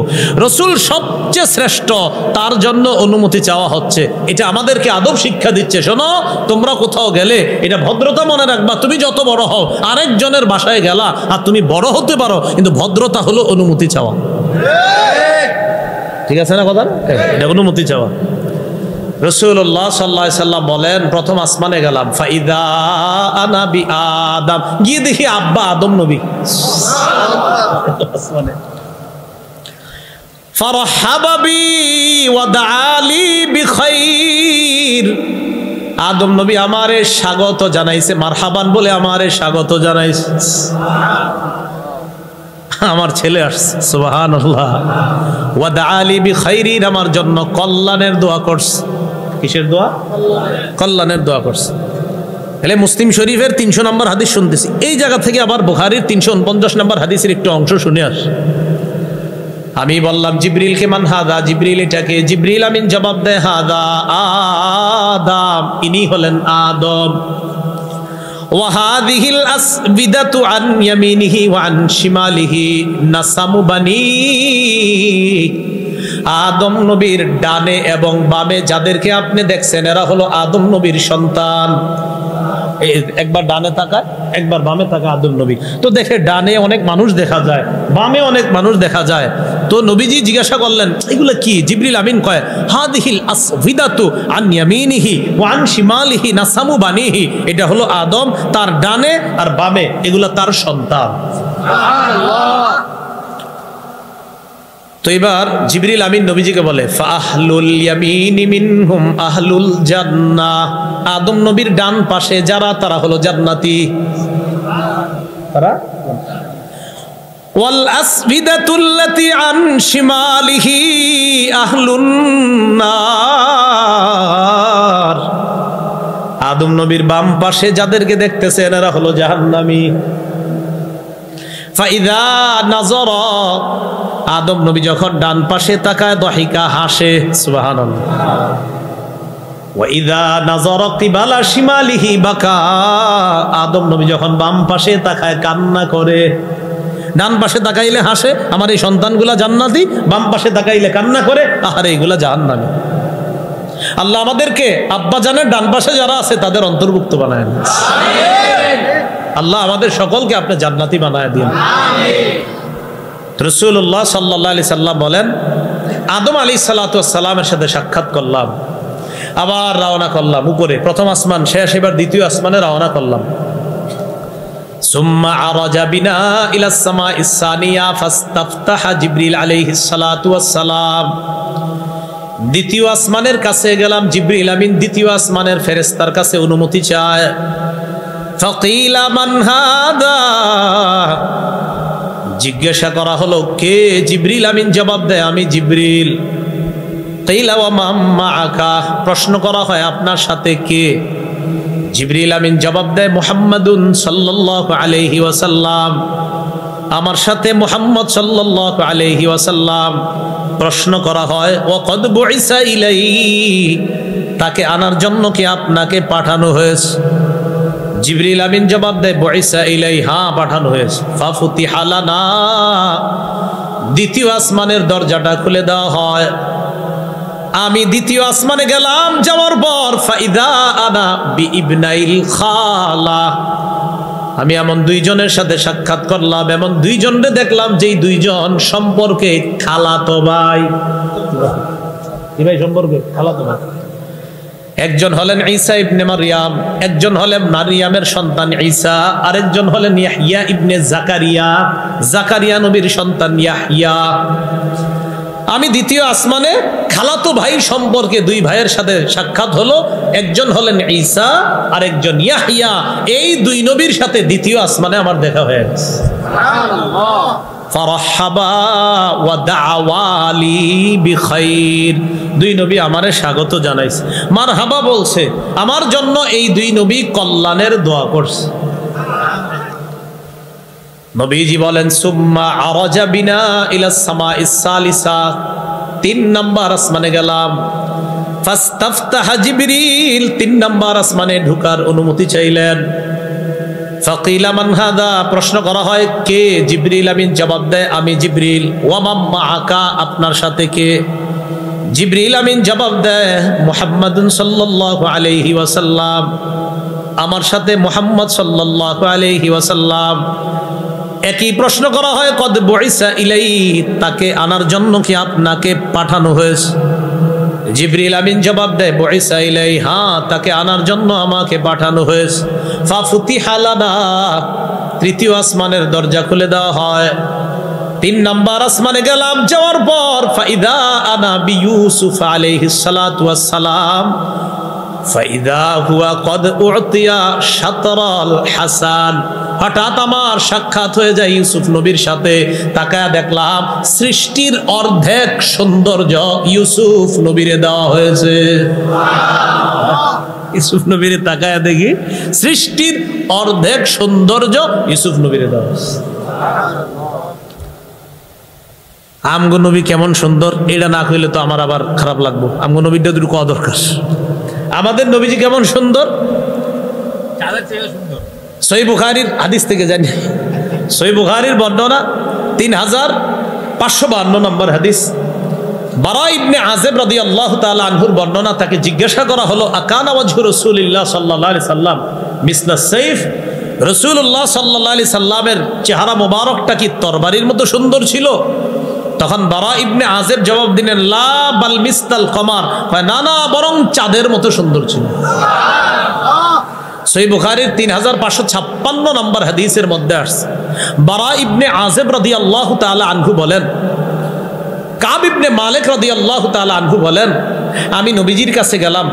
রসুল সবচেয়ে শ্রেষ্ঠ, তার জন্য অনুমতি চাওয়া হচ্ছে। এটা আমাদেরকে আদব শিক্ষা দিচ্ছে। শোনো, তোমরা কোথাও গেলে এটা ভদ্রতা মনে রাখবা, তুমি যত বড় হও আরেকজনের বাসায় গেলা আর তুমি বড় হতে পারো, কিন্তু ভদ্রতা হলো অনুমতি চাওয়া। ঠিক আছে না কথা? এটা অনুমতি চাওয়া। রাসূলুল্লাহ সাল্লাল্লাহু আলাইহি সাল্লাম বলেন, প্রথম আসমানে গেলাম, ফাইদা আনা বি আদম, গিয়ে দেখি আব্বা আদম নবী। আসমানে ফারহাবা বি ওয়া দাআলি বিখাইর, আদম নবী আমারে স্বাগত জানাইছে, মারহাবান বলে আমারে স্বাগত জানাইছে। আমার ছেলে আসছে, সুবহানাল্লাহ। ওয়া দাআলি বিখাইরিন, আমার জন্য কল্যাণের দোয়া করছে। কিসের দোয়া? কল্যাণের দোয়া করছে। তাহলে মুসলিম শরীফের 300 নম্বর হাদিস শুনতেছি। এই জায়গা থেকে আবার বুখারীর 349 নম্বর হাদিসের একটু অংশ শুনে আস। আমি বললাম জিবরিলকে, মান হাদা, জিবরিল এটাকে? জিবরিল আমিন জবাব দেয়, হাদা আদম, ইনি হলেন আদম। ওয়া হাযিহিল আসবিদাতু আন ইয়ামিনিহি ওয়া আন শিমালিহি নাসামু বানি আদম নবীর ডানে এবং বামে যাদেরকে আপনি দেখছেন এরা হলো আদম নবীর সন্তান। একবার ডানে তাকায় একবার বামে তাকায় আদম নবী, তো দেখে ডানে অনেক মানুষ দেখা যায়, বামে অনেক মানুষ দেখা যায়। তো নবীজি জিজ্ঞাসা করলেন এগুলো কি? জিবরিল আমিন কয় হাদিহিল আসফিদাতু আন ইয়ামিনিহি ওয়া আন শিমালিহি নাসামু বানিহি, এটা হলো আদম, তার ডানে আর বামে এগুলো তার সন্তান। সুবহানাল্লাহ। তো এবার জিবরিল আমিন নবীজিকে বলে ফাহলুল ইয়ামিনি মিনহুম আহলুল জান্নাহ, আদম নবীর ডান পাশে যারা তারা হলো জান্নাতি, তারা ওয়াল আসবিদাতুল্লাতি আন শিমালিহি আহলুন নার, আদম নবীর বাম পাশে যাদেরকে দেখতেছেন এরা হলো জাহান্নামী। ফাইদা নাযরা, আদম নবী যখন ডান পাশে তাকায় দহিকা হাসে, সুবহানাল্লাহ। ওয়া ইযা নাযরা কিবালা শিমালিহি বাকা, আদম নবী যখন বাম পাশে তাকায় কান্না করে। ডান পাশে তাকাইলে হাসে, আমার এই সন্তানগুলা জান্নাতি, বাম পাশে তাকাইলে কান্না করে, আরে এগুলা জাহান্নামী। আল্লাহ আমাদেরকে আব্বা জানের ডান পাশে যারা আছে তাদের অন্তর্ভুক্ত বানায় আমিন। আল্লাহ আমাদের সকলকে আপনি জান্নাতি বানায় দিন আমিন। রাসূলুল্লাহ সাল্লাল্লাহু আলাইহি সাল্লাম বলেন আদম আলাইহিস সালাতু ওয়াস সালামের সাথে সাক্ষাৎ করলাম, আবার রওনা করলাম উপরে, প্রথম আসমান শেষ, এবার দ্বিতীয় আসমানে রওনা করলাম। সুম্মা আরাজা বিনা ইলাস সামাইস সানিয়া ফাস্তাফতাহা জিবরিল আলাইহিস সালাতু ওয়াস সালাম, দ্বিতীয় আসমানের কাছে গেলাম, জিবরিল আমিন দ্বিতীয় আসমানের ফেরেশতার কাছে অনুমতি চায়। ফাকিলা মান হাদা, জিজ্ঞাসা করা হলো কে? জিবরিল আমিন জবাব দেয় আমি জিবরিল। কিলা ওয়া মান মাআকা, প্রশ্ন করা হয় আপনার সাথে কে? জিবরিল আমিন জবাব দেয় মুহাম্মাদুন সাল্লাল্লাহু আলাইহি ওয়াসাল্লাম, আমার সাথে মুহাম্মদ সাল্লাল্লাহু আলাইহি ওয়াসাল্লাম। প্রশ্ন করা হয় ওয়া কদ বুইসা ইলাইহি, তাকে আনার জন্য কি আপনাকে পাঠানো হয়েছে? জিবরিল আমিন জবাব দেয় বুইসা ইলাইহি, হ্যাঁ পাঠানো হয়েছে। ফাফুতিহা লানা, দ্বিতীয় আসমানের দরজাটা খুলে দেওয়া হয়। আমি দ্বিতীয় আসমানে গেলাম, যাওয়ার পর ফাইদা আনা বিইবনাইল খালা, আমি এমন দুইজনের সাথে সাক্ষাৎ করলাম, এমন দুইজনকে দেখলাম যেই দুইজন সম্পর্কে খালাতো ভাই। কি ভাই সম্পর্কে? খালাতো ভাই। একজন হলেন ঈসা ইবনে মারইয়াম, একজন হলেন মারইয়ামের সন্তান ঈসা, আরেকজন হলেন ইয়াহইয়া ইবনে জাকারিয়া, জাকারিয়া নবীর সন্তান ইয়াহইয়া। আমি দ্বিতীয় আসমানে খালাতো ভাই সম্পর্কে দুই ভাইয়ের সাথে সাক্ষাৎ হলো, একজন হলেন ঈসা আর একজন ইয়াহইয়া। এই দুই নবীর সাথে দ্বিতীয় আসমানে আমার দেখা হয়ে গেছে। সুবহানাল্লাহ। ফারহাবা ওয়া দাআওয়ালি বিখাইর, দুই নবী আমারে স্বাগত জানাইছে, মারহাবা বলছে, আমার জন্য এই দুই নবী কল্যাণের দোয়া করছে। নবীজি বলেন সুম্মা আরাজা বিনা ইলাস সামাইস সালিসা, তিন নাম্বার আসমানে গেলাম। ফাস্তাফতাহা জিবরিল, তিন নাম্বার আসমানে ঢোকার অনুমতি চাইলেন। ফাকিলা মান হাদা, প্রশ্ন করা হয় কে? জিবরিল আমিন জবাব দেয় আমি জিবরিল। ওয়া মান মাআকা, আপনার সাথে কে? জিবরিল আমিন জবাব দেয় মুহাম্মাদুন সাল্লাল্লাহু আলাইহি ওয়াসাল্লাম, আমার সাথে মুহাম্মদ সাল্লাল্লাহু আলাইহি ওয়াসাল্লাম। একই প্রশ্ন করা হয় কদ বুইসা ইলাইহি, তাকে আনার জন্য কি আপনাকে পাঠানো হয়েছে? জিবরিল আমিন জবাব দেয় বুইসা ইলাইহি, হ্যাঁ তাকে আনার জন্য আমাকে পাঠানো হয়েছে। ফাফুতিহা লানা, তৃতীয় আসমানের দরজা খুলে দেওয়া হয়। তিন নাম্বার আসমানে গেলাম, যাওয়ার পর ফাইদা আনা বিইউসুফ আলাইহিস সালাতু ওয়াস সালাম, ফাইদা হুয়া কদ উতিয়া শাতরাল হাসান, হঠাৎ আমার সাক্ষাৎ হয়ে যায় ইউসুফ নবীর সাথে। তাকায় দেখলাম সৃষ্টির অর্ধেক সৌন্দর্য ইউসুফ নবীরে দেওয়া হয়েছে। ইউসুফ নবীরে তাকায় দেখি সৃষ্টির অর্ধেক সৌন্দর্য ইউসুফ নবীরে দেওয়া হয়েছে। আমগো নবী কেমন সুন্দর, এটা না কইলে তো আমার আবার খারাপ লাগবো। আমগো নবীটা দুটো দরকার। আমাদের নবীজি কেমন সুন্দর, চাঁদের চেয়ে সুন্দর। সহিহ বুখারীর হাদিস থেকে জানি, সহিহ বুখারীর বর্ণনা 3552 নম্বর হাদিস। বারা ইবনে আযিব রাদিয়াল্লাহু তাআলা আনহুর বর্ণনা, তাকে জিজ্ঞাসা করা হলো আকানা ওয়াজহু রাসূলিল্লাহ সাল্লাল্লাহু আলাইহি সাল্লাম মিসলা সাইফ, রাসূলুল্লাহ সাল্লাল্লাহু আলাইহি সাল্লামের চেহারা মোবারকটা কি তরবারির মতো সুন্দর ছিল? তখন বারা ইবনে আযিব জবাব দিলেন লা বাল মিসলাল কমার, না না, বরং চাঁদের মতো সুন্দর ছিল। সহিহ বুখারীর 3556 নম্বর হাদিসের মধ্যে আসছে, বারা ইবনে আযিব রাদিয়াল্লাহু তাআলা আনহু বলেন, কাব ইবনে মালিক রাদিয়াল্লাহু তাআলা আনহু বলেন, আমি নবীজির কাছে গেলাম,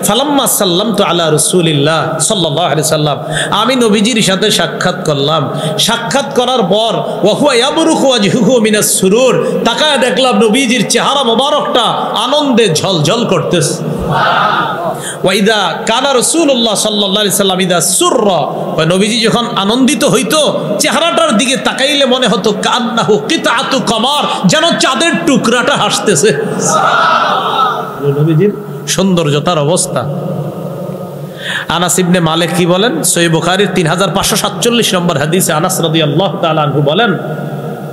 ফালাম্মা সাল্লামতু আলা রাসূলিল্লাহ সাল্লাল্লাহু আলাইহি সাল্লাম, আমি নবীজির সাথে সাক্ষাৎ করলাম। সাক্ষাৎ করার পর ওয়া হুয়া ইয়াবরুকু ওয়াজহুহু মিনাস সুরুর, তাকায় দেখলাম নবীজির চেহারা মোবারকটা আনন্দে ঝলঝল করতেছে। ওয়া ইদা কানা রাসূলুল্লাহ সাল্লাল্লাহু আলাইহি সাল্লাম ইদা সুররা, নবীজি যখন আনন্দিত হইতো চেহারাটার দিকে তাকাইলে মনে হতো কান্নাহু কিতাআতু কমার, যেন চাঁদের টুকরাটা হাসতেছে। নবীজির সৌন্দর্যতার অবস্থা। আনাস ইবনে মালিক কি বলেন? সহিহ বুখারীর 3547 নম্বর হাদিসে আনাস রাদিয়াল্লাহু তাআলা আনহু বলেন,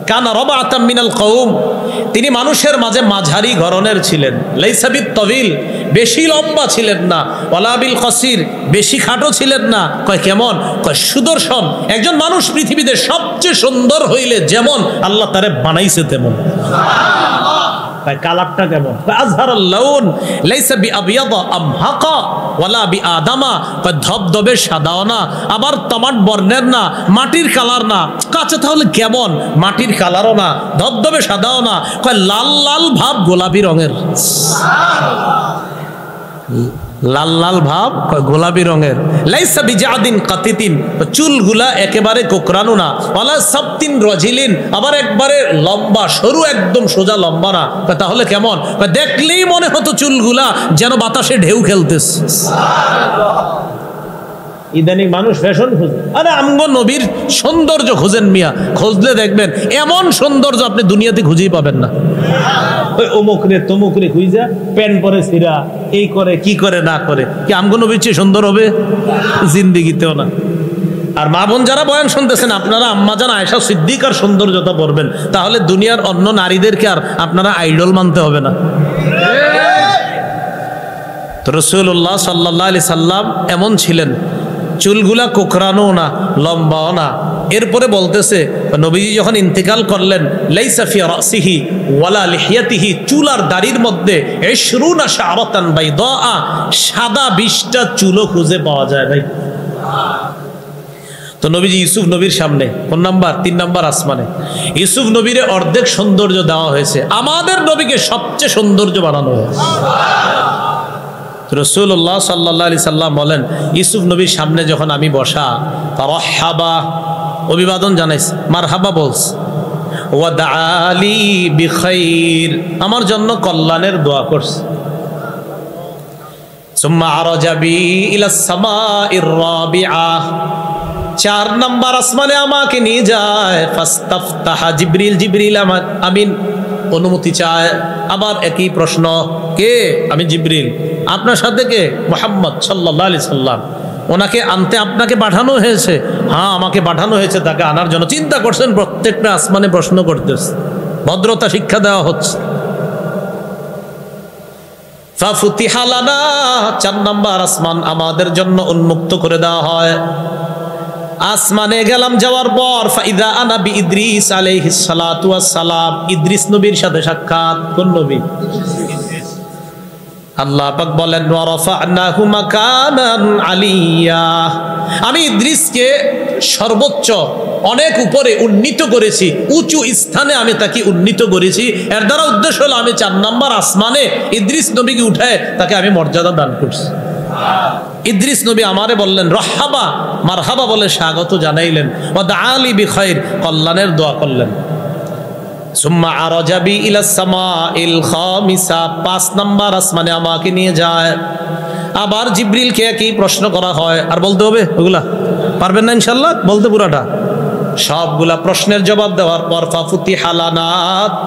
কানা রাবাতাম মিনাল কওম, তিনি মানুষের মাঝে মাঝারি গড়নের ছিলেন। লাইসা বিত তাবিল, বেশি লম্বা ছিলেন না, ওয়ালা বিল কসির, বেশি খাটো ছিলেন না। কয় কেমন? কয় সুদর্শন। একজন মানুষ পৃথিবীতে সবচেয়ে সুন্দর হইলে যেমন আল্লাহ তারে বানাইছে তেমন। কালারটা কেমন? আজহারুল লাউন লাইসা বিআবিয়াদা আমহাকা ওয়ালা বিআদামা, ধবধবে সাদাও না, আবার তামাট বর্ণের না, মাটির কালার না। কাছে তাহলে কেমন? মাটির কালারও না, ধবধবে সাদাও না, কয় লাল লাল ভাব গোলাপি রঙের। লাল লাল ভাব গোলাপি রঙের। লাইসা বিজাদিন কাতিতিন, চুলগুলা একেবারে কোকড়ানো না, ওয়ালা সাবতিন রজিলিন, আবার একবারে লম্বা সরু, একদম সোজা লম্বা না। তাহলে কেমন? দেখলেই মনে হতো চুলগুলা যেন বাতাসে ঢেউ খেলতেছে। ইদানিং মানুষ ফ্যাশন খুঁজে, আরে আমগো নবীর সৌন্দর্য খুঁজেন মিয়া, খুঁজলে দেখবেন এমন সৌন্দর্য আপনি দুনিয়াতে খুঁজেই পাবেন না। ওই অমুকরে তমুকরে খুঁজা প্যান্ট পরে ছিঁড়া, এই করে কি করে না করে, কি আমগো নবীর চেয়ে সুন্দর হবে? জিন্দিগিতেও না। আর মা বোন যারা বয়ান শুনতেছেন, আপনারা আম্মা জান আয়েশা সিদ্দিকার সৌন্দর্যতা পড়বেন, তাহলে দুনিয়ার অন্য নারীদেরকে আর আপনারা আইডল মানতে হবে না। তো রাসূলুল্লাহ সাল্লাল্লাহু আলাইহি সাল্লাম এমন ছিলেন, চুলগুলা কোকড়ানো না, লম্বাও না। এরপরে বলতেছে নবীজি যখন ইন্তেকাল করলেন, লাইসা ফি রাসিহি ওয়ালা লিহিয়াতিহি, চুল আর দাড়ির মধ্যে 20 শাআরাতান বাইদা, সাদা 20টা চুলও খুঁজে পাওয়া যায় ভাই। তো নবীজি ইউসুফ নবীর সামনে, কোন নাম্বার? 3 নাম্বার আসমানে ইউসুফ নবীরে অর্ধেক সৌন্দর্য দেওয়া হয়েছে, আমাদের নবীকে সবচেয়ে সৌন্দর্য বানানো হয়েছে। রাসূলুল্লাহ সাল্লাল্লাহু আলাইহি সাল্লাম বলেন, ইউসুফ নবীর সামনে যখন আমি বসা, তারহাবা, অভিবাদন জানাইছে, মারহাবা বলছে, ওয়া দাআলি বিখাইর, আমার জন্য কল্যাণের দোয়া করছে। সুম্মা আরাজা বি ইলাস সামাইর রাবিআ, 4 নাম্বার আসমানে আমাকে নিয়ে যায়। ফাস্তাফতাহা জিবরিল, জিবরিল আমিন অনুমতি চায়। আবার একই প্রশ্ন, কে? আমি জিবরিল। আপনার সাথে কে? মুহাম্মদ সাল্লাল্লাহু আলাইহি সাল্লাম। ওনাকে আনতে আপনাকে পাঠানো হয়েছে? হ্যাঁ, আমাকে পাঠানো হয়েছে তাকে আনার জন্য। চিন্তা করছেন, প্রত্যেকটা আসমানে প্রশ্ন করতেছে, ভদ্রতা শিক্ষা দেওয়া হচ্ছে। ফাফুতিহা লানা, 4 নাম্বার আসমান আমাদের জন্য উন্মুক্ত করে দেওয়া হয়। আসমানে গেলাম, যাওয়ার পর ফাইদা আনা বি ইদ্রিস আলাইহিস সালাতু ওয়াস সালাম, ইদ্রিস নবীর সাথে সাক্ষাৎ। কোন নবী? আল্লাহ পাক বলেন, ওয়া রাফা'নাহু মাকানান আলিয়া, আমি ইদ্রিসকে সর্বোচ্চ অনেক উপরে উন্নীত করেছি, উঁচু স্থানে আমি তাকে উন্নীত করেছি। এর দ্বারা উদ্দেশ্য হলো আমি 4 নাম্বার আসমানে ইদ্রিস নবীকে উঠায় তাকে আমি মর্যাদা দান করছি। ইদ্রিস নবী আমারে বললেন রহাবা, মারহাবা বলে স্বাগত জানাইলেন। ওয়া দাআলি বিখাইর, কল্যাণের দোয়া করলেন। সুম্মা আরাজা বি ইলাস সামাইল খামিসা, 5 নাম্বার আসমানে আমাকে নিয়ে যায়। আবার জিবরিলকে একই প্রশ্ন করা হয়। আর বলতে হবে ওগুলা? পারবেন না ইনশাআল্লাহ বলতে পুরাটা? সবগুলা প্রশ্নের জবাব দেওয়ার পর ফাফুতিহা লানা,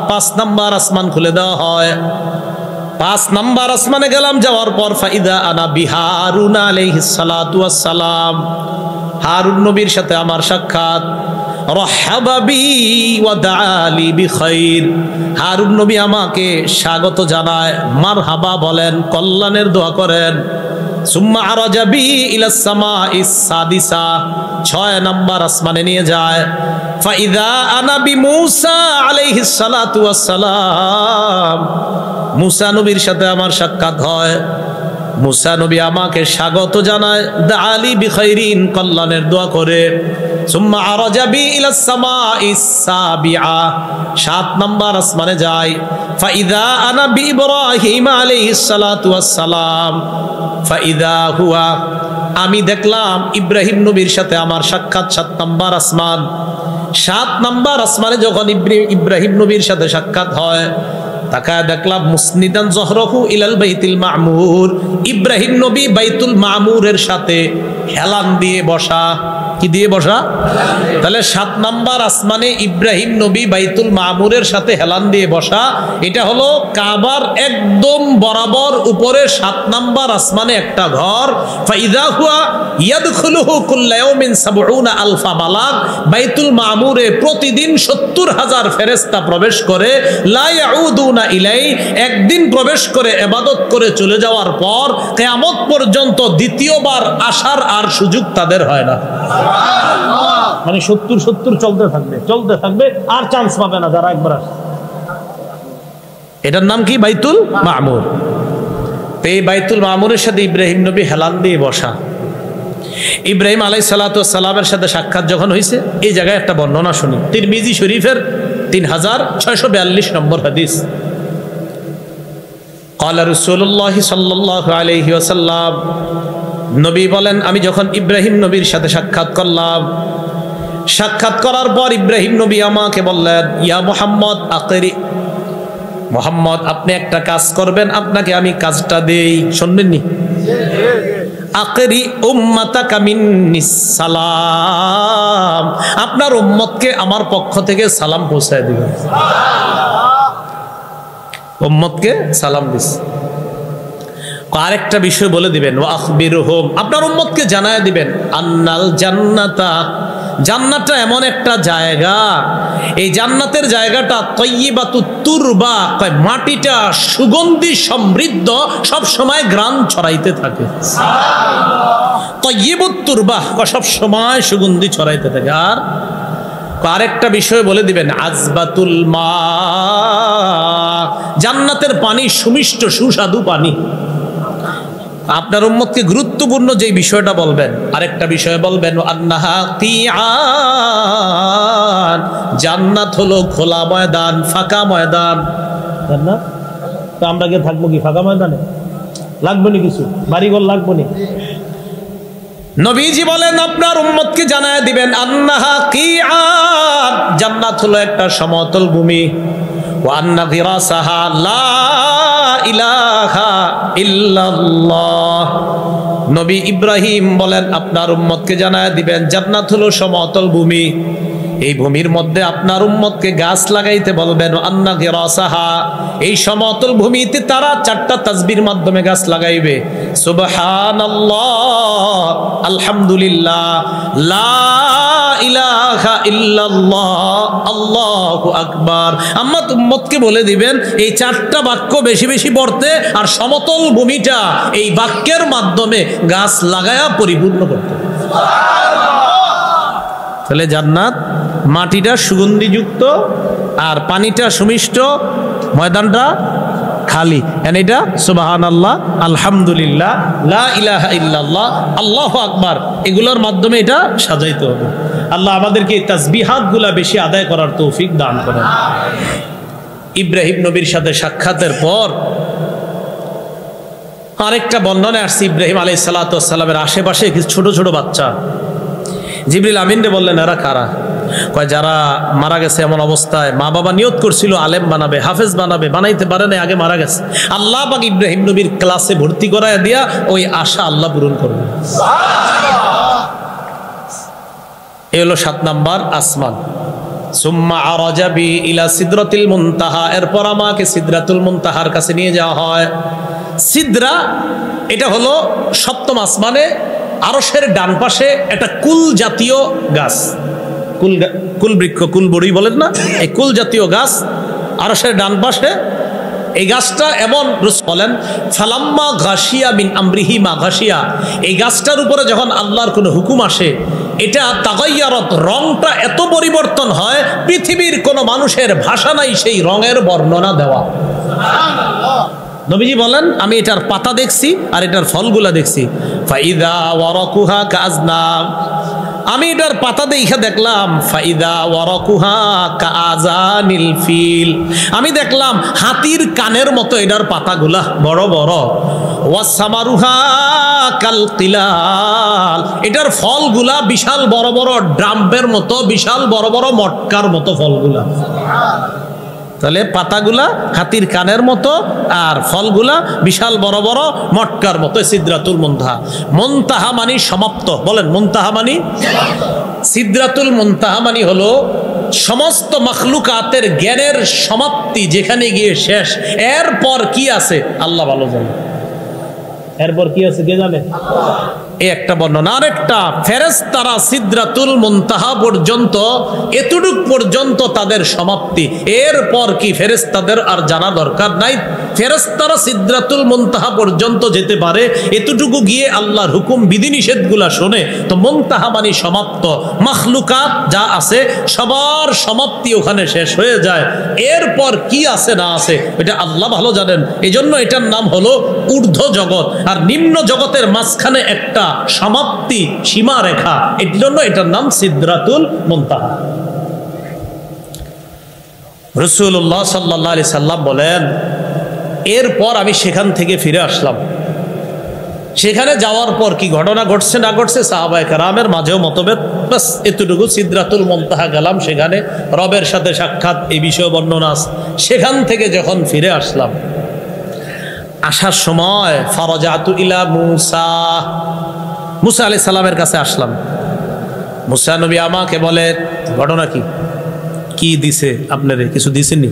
5 নাম্বার আসমান খুলে দেওয়া হয়। 5 নাম্বার আসমানে গেলাম, যাওয়ার পর ফাইদা আনা বিহারুন আলাইহিস সালাতু ওয়াস সালাম, হারুন নবীর সাথে আমার সাক্ষাৎ। রহাবা বি ওয়া দাআলি বিখাইর, হারুন নবী আমাকে স্বাগত জানায়, মারহাবা বলেন, কল্যাণের দোয়া করেন। সুম্মা আরাজা বি ইলাস সামাইস সাদিসা, 6 নম্বর আসমানে নিয়ে যায়। ফাইদা আনা বি মূসা আলাইহিস সালাতু ওয়াস সালাম, মূসা নবীর সাথে আমার সাক্ষাৎ হয়। মূসা নবী আমাকে স্বাগত জানায়, দাআলি বিখাইরিন, কল্যাণের দোয়া করে। সুম্মা আরাজা বি ইলাস সামাইস সাবিআ, 7 নম্বর আসমানে যায়। ফাইদা আনা বি ইব্রাহিম আলাইহিস সালাতু ওয়াস সালাম, ফাইদা হুয়া, আমি দেখলাম ইব্রাহিম নবীর সাথে আমার সাক্ষাৎ 7 নম্বর আসমান। 7 নম্বর আসমানে যখন ইব্রাহিম নবীর সাথে সাক্ষাৎ হয়, তাকায় দেখলাম মুসনিদান জহরহু ইলাল বাইতুল মামুর, ইব্রাহিম নবী বাইতুল মামুরের সাথে হেলান দিয়ে বসা। কি দিয়ে বসা? তাহলে 7 নম্বর আসমানে ইব্রাহিম নবী বাইতুল মামুরের সাথে হেলান দিয়ে বসা। এটা হলো কাবার একদম বরাবর উপরে 7 নম্বর আসমানে একটা ঘর। ফাইদা হুয়া ইয়াদখুলুহু কুল্লা ইয়াউমিন ৭০ আলফা মালাক, বাইতুল মামুরে প্রতিদিন ৭০,০০০ ফেরেশতা প্রবেশ করে। লা ইয়াউদুনা ইলাই, একদিন প্রবেশ করে ইবাদত করে চলে যাওয়ার পর কিয়ামত পর্যন্ত দ্বিতীয়বার আসার আর সুযোগ তাদের হয় না। মানে ৭০ চলতে থাকবে আর চান্স পাবে না যারা একবার আসে। এটার নাম কি? বাইতুল মামুর। এই বাইতুল মামুরের সাথে ইব্রাহিম নবী হেলান দিয়ে বসা। ইব্রাহিম আলাইহিস সালাতু ওয়াস সালামের সাথে সাক্ষাৎ যখন হয়েছে, এই জায়গায় একটা বর্ণনা শুনি, তিরমিজি শরীফের 3642 নম্বর হাদিস। ক্বালা রাসূলুল্লাহ সাল্লাল্লাহু আলাইহি ওয়াসাল্লাম, নবী বলেন, আমি যখন ইব্রাহিম নবীর সাথে সাক্ষাৎ করলাম, সাক্ষাৎ করার পর ইব্রাহিম নবী আমাকে বললেন, ইয়া মুহাম্মদ আকিরি, মুহাম্মদ আপনি একটা কাজ করবেন, আপনাকে আমি কাজটা দেই। শুনবেননি? আকিরি উম্মাতাকা মিন্নিস সালাম, আপনার উম্মতকে আমার পক্ষ থেকে সালাম পৌঁছায় দিবেন। উম্মতকে সালাম দিস। আরেকটা বিষয় বলে দিবেন, ওয়া আখবিরহুম, আপনার উম্মতকে জানায় দিবেন, আন্নাল জান্নাতা, জান্নাতটা এমন একটা জায়গা, এই জান্নাতের জায়গাটা তয়্যিবাতুত তুরবা, মাটিটা সুগন্ধি সমৃদ্ধ, সব সময় ঘ্রাণ ছড়াইতে থাকে। তয়্যিবুত তুরবা, সব সময় সুগন্ধি ছড়াইতে থাকে। আর আরেকটা বিষয় বলে দিবেন, আজবাতুল মা, জান্নাতের পানি সুমিষ্ট সুস্বাদু পানি। আপনার উম্মতকে গুরুত্বপূর্ণ যে বিষয়টা বলবেন, আরেকটা বিষয় বলবেন, আন্নাহা কিআন, জান্নাত হলো খোলা ময়দান, ফাঁকা ময়দান। জান্নাত তো আমরা গিয়ে থাকবো কি ফাঁকা ময়দানে? লাগবে না কিছু, বাড়িঘর লাগবে না। নবীজি বলেন, আপনার উম্মতকে জানায় দিবেন, আন্নাহা কিআন, জান্নাত হলো একটা সমতল ভূমি। ওয়া আন্না ফিরাসাহা লা ইলাহা ইল্লাল্লাহ, নবী ইব্রাহিম বলেন, আপনার উম্মতকে জানায় দিবেন, জান্নাত হলো সমতল ভূমি, এই ভূমির মধ্যে আপনার উম্মতকে গাছ লাগাইতে বলবেন। আন্না ফিরাসাহা, এই সমতল ভূমিতে তারা 4টা তাসবির মাধ্যমে গাছ লাগাইবে। সুবহানাল্লাহ, আলহামদুলিল্লাহ, লা ইলাহা ইল্লাল্লাহ, আল্লাহু আকবার। আম্মা উম্মতকে বলে দিবেন এই 4টা বাক্য বেশি বেশি পড়তে, আর সমতল ভূমিটা এই বাক্যের মাধ্যমে গাছ লাগায়া পরিপূর্ণ করতে। তাহলে জান্নাত মাটিটা সুগন্ধিযুক্ত, আর পানিটা সুমিষ্ট, ময়দানটা খালি। এটা সুবহানাল্লাহ, আলহামদুলিল্লাহ, লা ইলাহা ইল্লাল্লাহ, আল্লাহু আকবার, এগুলোর মাধ্যমে এটা সাজাইতে হবে। আল্লাহ আমাদেরকে এই তাসবিহাতগুলা বেশি আদায় করার তৌফিক দান করেন। ইব্রাহিম নবীর সাথে সাক্ষাতের পর আরেকটা বর্ণনায় আসছে, ইব্রাহিম আলাইহিস সালাতু ওয়াস সালামের আশেপাশে কিছু ছোট ছোট বাচ্চা। জিবরিল আমিন রে বললেন, এরা কারা? কয়, যারা মারা গেছে এমন অবস্থায় মা বাবা নিয়ত করছিল আলেম বানাবে, হাফেজ বানাবে, বানাইতে পারে না, আগে মারা গেছে। আল্লাহ পাক ইব্রাহিম নবীর ক্লাসে ভর্তি করায় দিয়া ওই আশা আল্লাহ পূরণ করবে। এই হলো 7 নাম্বার আসমান। সুম্মা আরাজা বি ইলা সিদরাতিল মুনতাহা, এরপর আমাকে সিদরাতুল মুনতাহার কাছে নিয়ে যাওয়া হয়। সিদরা এটা হলো 7ম আসমানে আরশের ডান পাশে একটা কুল জাতীয় গাছ, কুল বৃক্ষ, কুল বড়ি বলেন না, এই কুল জাতীয় গাছ আরশের ডান পাশে। এই গাছটা এমন বলেন ফালাম্মা ঘাসিয়া বিন আমরিহি মা ঘাসিয়া, এই গাছটার উপরে যখন আল্লাহর কোনো হুকুম আসে এটা তাগাইয়ারত, রংটা এত পরিবর্তন হয় পৃথিবীর কোনো মানুষের ভাষা নাই সেই রঙের বর্ণনা দেওয়া। নবীজি বলেন আমি এটার পাতা দেখছি আর এটার ফলগুলা দেখছি। ফাইদা ওয়ারাকুহা কাজনাম, আমি এটার পাতা দেখে দেখলাম ফাইদা ওয়ারাকুহা কাআজানিল ফিল, আমি দেখলাম হাতির কানের মতো এটার পাতাগুলা বড় বড়। ওয়াসামারুহা কাল কিলাল, এটার ফলগুলা বিশাল বড় বড় ড্রামের মতো, বিশাল বড় বড় মটকার মতো ফলগুলা। তাহলে পাতাগুলা হাতির কানের মতো আর ফলগুলা বিশাল বড় বড় মটকার মতো। সিদরাতুল মুনতাহা, মুনতাহা মানে সমাপ্ত। বলেন মুনতাহা মানে, সিদরাতুল মুনতাহা মানে হলো সমস্ত মখলুকাতের জ্ঞানের সমাপ্তি, যেখানে গিয়ে শেষ। এরপর কি আছে আল্লাহ ভালো জানে, এরপর কি আছে কে জানে? এই একটা বর্ণনা। আরেকটা, ফেরেশতারা সিদরাতুল মুনতাহা পর্যন্ত, এতটুক পর্যন্ত তাদের সমাপ্তি। এরপর কি ফেরেশতাদের আর জানা দরকার নাই। ফেরেশতারা সিদরাতুল মুনতাহা পর্যন্ত যেতে পারে, এতটুকু গিয়ে আল্লাহর হুকুম বিধিনিষেধগুলা শোনে। তো মুনতাহা মানে সমাপ্ত। মাখলুকাত যা আছে সবার সমাপ্তি ওখানে শেষ হয়ে যায়। এরপর কি আছে না আছে এটা আল্লাহ ভালো জানেন। এই জন্য এটার নাম হলো ঊর্ধ্ব জগৎ, আর নিম্ন জগতের মাঝখানে একটা সমাপ্তি সীমা রেখা, এর জন্য এটার নাম সিদরাতুল মুনতাহা। রাসূলুল্লাহ সাল্লাল্লাহু আলাইহি সাল্লাম বলেন এরপর আমি সেখান থেকে ফিরে আসলাম। সেখানে যাওয়ার পর কি ঘটনা ঘটছে না ঘটছে সাহাবায়ে কেরামের মাঝেও মতভেদ, বাস এতটুকু। সিদরাতুল মুনতাহা গেলাম, সেখানে রবের সাথে সাক্ষাৎ, এই বিষয়ে বর্ণনা। সেখান থেকে যখন ফিরে আসলাম, আসার সময় ফারাজাতু ইলা মুসা, মুসা আলাইহিস সালামের কাছে আসলাম। মুসা নবী আমাকে বলে ঘটনা কি, কি দিছে আপনারে, কিছু দিছেনি?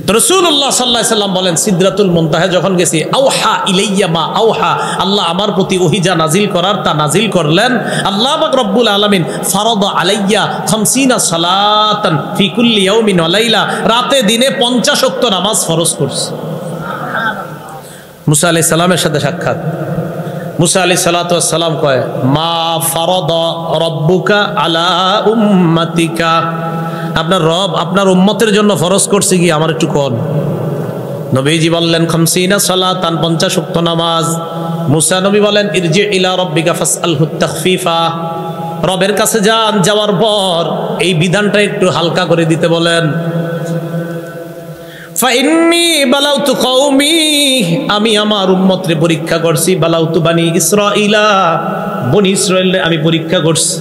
তো রাসূলুল্লাহ সাল্লাল্লাহু আলাইহি সাল্লাম বলেন সিদরাতুল মুনতাহা যখন গেছি, আওহা ইলাইয়া মা আওহা, আল্লাহ আমার প্রতি ওহী যা নাজিল করার তা নাজিল করলেন। আল্লাহ পাক রব্বুল আলামিন ফারাদা আলাইয়া 50 সালাতান ফি কুল্লি ইয়াউমিন ওয়া লাইলা, রাতে দিনে 50 ওয়াক্ত নামাজ ফরজ করছে। মুসা আলাইহিস সালামের সাথে সাক্ষাৎ। মুসা আলাইহিস সালাতু ওয়াস সালাম কয় মা ফারাদা রাব্বুকা আলা উম্মাতিকা, আপনার রব আপনার উম্মতের জন্য ফরজ করছে কি আমার একটু কোন। নবীজি বললেন 50 সালাতান, 50 ওয়াক্ত নামাজ। মুসা নবী বলেন ইরজি ইলা রাব্বিকা ফাসআলহু তাখফিফা, রবের কাছে যান, যাওয়ার পর এই বিধানটা একটু হালকা করে দিতে বলেন। ফাইন্নী বালাউতু কওমি, আমি আমার উম্মতরে পরীক্ষা করছি। বালাউতু বানি ইসরাঈলা, বনি ইসরাঈলরে আমি পরীক্ষা করছি।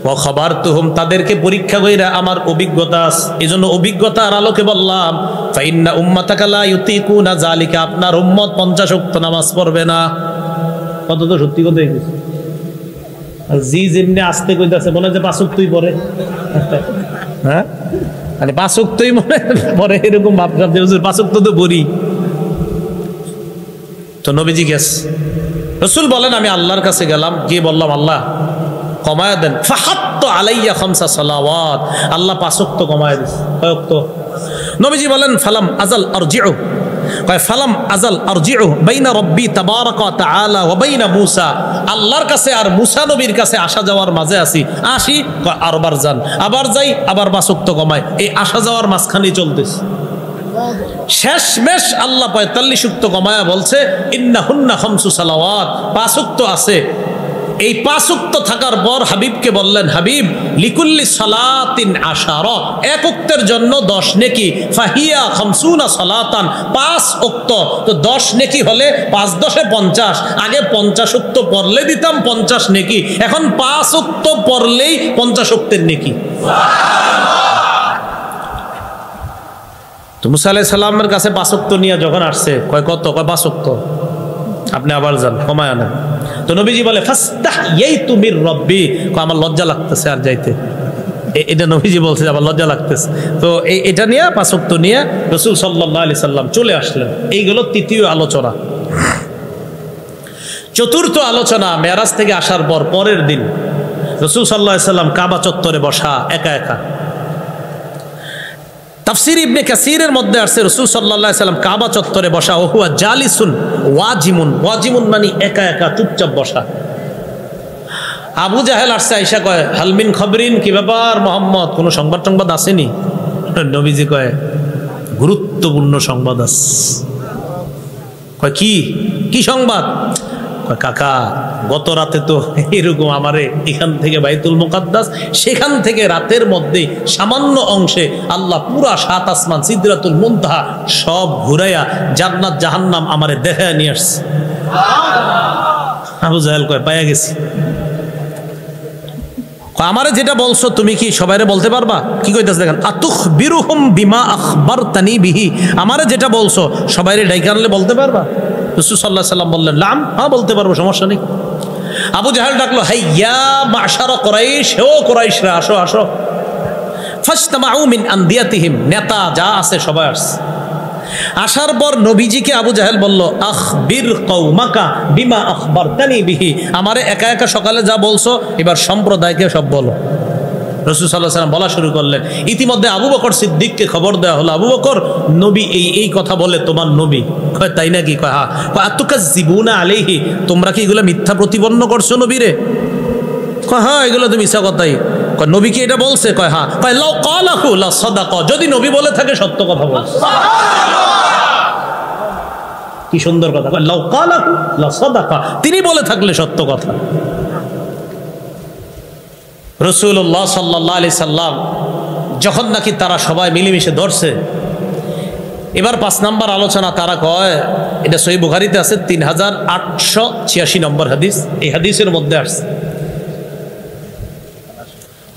ওয়া খাবারতুহুম, তাদেরকে পরীক্ষা কইরা আমার অভিজ্ঞতা আছে, এজন্য অভিজ্ঞতার আলোকে বললাম ফাইন্না উম্মাতাকা লা ইউতিকুনা যালিকা, আপনার উম্মত 50 ওয়াক্ত নামাজ পড়বে না। কত তো সত্যি কথা কইছে। আর জি যেমনি আস্তে কইতাছে মনে যে 5 ওয়াক্তই পড়ে, হ্যাঁ মানে 5 ওয়াক্তই মনে পড়ে, এরকম ভাবলাম যে হুজুর 5 ওয়াক্ত তো পড়ি। তো নবীজি গেছে, রাসূল বলেন আমি আল্লাহর কাছে গেলাম, গিয়ে বললাম আল্লাহ কমায় দেন। ফাহাত্তু আলাইয়া 5 সালাওয়াত, আল্লাহ 5 ওয়াক্ত কমায় দিয়েছে। কয় ওয়াক্ত? নবীজি বলেন ফালাম আজাল আরজিউ, কয় ফালাম আজাল আরজিউ বাইনা রাব্বি তাবারাকা ওয়া তাআলা ওয়া বাইনা মূসা, আল্লাহর কাছে আর মূসা নবীর কাছে আসা যাওয়ার মাঝে আছি। আসি কয় আরবার যান, আবার যাই, আবার 5 ওয়াক্ত কমায়, এই আসা যাওয়ার মাঝখানেই চলতেছে। শেষমেশ আল্লাহ 45 ওয়াক্ত কমায়া বলছে ইন্নাহুন্না 5 সালাওয়াত, 5 ওয়াক্ত আছে। এই 5 ওয়াক্ত থাকার পর হাবিবকে বললেন হাবিব লিকুল্লি সালাতিন 10, এক ওয়াক্তের জন্য 10 নেকি। ফাহিয়া 50 সালাতান, 5 ওয়াক্ত তো 10 নেকি হলে 5 10 50, আগে 50 ওয়াক্ত পড়লে দিতাম 50 নেকি, এখন 5 ওয়াক্ত পড়লেই 50 ওয়াক্তের নেকি। তো মুসা আলাইহিস সালামের কাছে 5 ওয়াক্ত নিয়ে যখন আসছে, কয় কত? কয় 5 ওয়াক্ত। আপনি আবার যান, কমায় আনেন। তো নবীজি বলে ফাস্তাহইয়াইতু মির রাব্বি, আমার লজ্জা লাগতেছে আর যাইতে। এটা নবীজি বলছে আমার লজ্জা লাগতেছে। তো এটা নিয়ে 5 ওয়াক্ত নিয়ে রাসূল সাল্লাল্লাহু আলাইহি সাল্লাম চলে আসলেন। এইগুলো তৃতীয় আলোচনা। চতুর্থ আলোচনা, মেরাজ থেকে আসার পর পরের দিন রাসূল সাল্লাল্লাহু আলাইহি সাল্লাম কাবা চত্বরে বসা একা একা। তাফসীর ইবনে কাসীরের মধ্যে আসছে রাসূল সাল্লাল্লাহু আলাইহি সাল্লাম কাবা চত্বরে বসা, ওহুয়া জালিসুন ওয়াজিমুন, ওয়াজিমুন মানে একা একা চুপচাপ বসা। আবু জাহেল আসছে, আয়েশা কয় হালমিন খবরিন, কি ব্যাপার মুহাম্মদ, কোনো সংবাদ সংবাদ আসেনি? নবীজি কয় গুরুত্বপূর্ণ সংবাদ আছে। কয় কি কি সংবাদ? কয় কাকা গত রাতে তো এরকম আমারে এখান থেকে বাইতুল মুকাদ্দাস, সেখান থেকে রাতের মধ্যে সামান্য অংশে আল্লাহ পুরা 7 আসমান সিদরাতুল মুনতাহা সব ঘুরাইয়া জান্নাত জাহান্নাম আমারে দেখায় নিয়ে আসছে। আবু জাহেল কয় পাইয়া গেছি। আমারে যেটা বলছো তুমি কি সবাইরে বলতে পারবা? কি কইতাছে দেখেন, আতুখবিরুহুম বিমা আখবারতানি বিহি, আমারে যেটা বলছো সবাইরে ডাইকা আনলে বলতে পারবা? রাসূল সাল্লাল্লাহু আলাইহি সাল্লাম বললেন নাম, হ্যাঁ বলতে পারবো, সমস্যা নেই। আবু জাহেল ডাকলো হাইয়া মাশারা কুরাইশ, ও কুরাইশরা আসো আসো। ফাজতামাউ মিন আনদিয়াতিহিম, নেতা যা আছে সবাই আসছে। আসার পর নবীজিকে আবু জাহেল বলল আখবির কওমাকা বিমা আখবারতানি বিহি, আমারে একা একা সকালে যা বলছো এবার সম্প্রদায়কে সব বলো। রাসূল সাল্লাল্লাহু আলাইহি সাল্লাম বলা শুরু করলেন। ইতিমধ্যে আবু বকর সিদ্দিককে খবর দেওয়া হলো, আবু বকর নবী এই কথা বলে তোমার নবী। কয় তাই নাকি? কয় হ্যাঁ। কয় আতুকাজ্জিবুনা আলাইহি, তোমরা কি এগুলো মিথ্যা প্রতিপন্ন করছো নবীরে? কয় হ্যাঁ এগুলো তো মিথ্যা কথাই। কয় নবী কি এটা বলছে? কয় হ্যাঁ। কয় লাউ ক্বালাহু লা সাদাকা, যদি নবী বলে থাকে সত্য কথা বলছে। কি সুন্দর কথা, কয় লাউ ক্বালাহু লা সাদাকা, তিনি বলে থাকলে সত্য কথা। রাসূলুল্লাহ সাল্লাল্লাহু আলাইহি সাল্লাম যখন নাকি তারা সবাই মিলেমিশে ধরছে, এবার 5 নম্বর আলোচনা। তারা কয়, এটা সহিহ বুখারীতে আছে 3886 নম্বর হাদিস, এই হাদিসের মধ্যে আসছে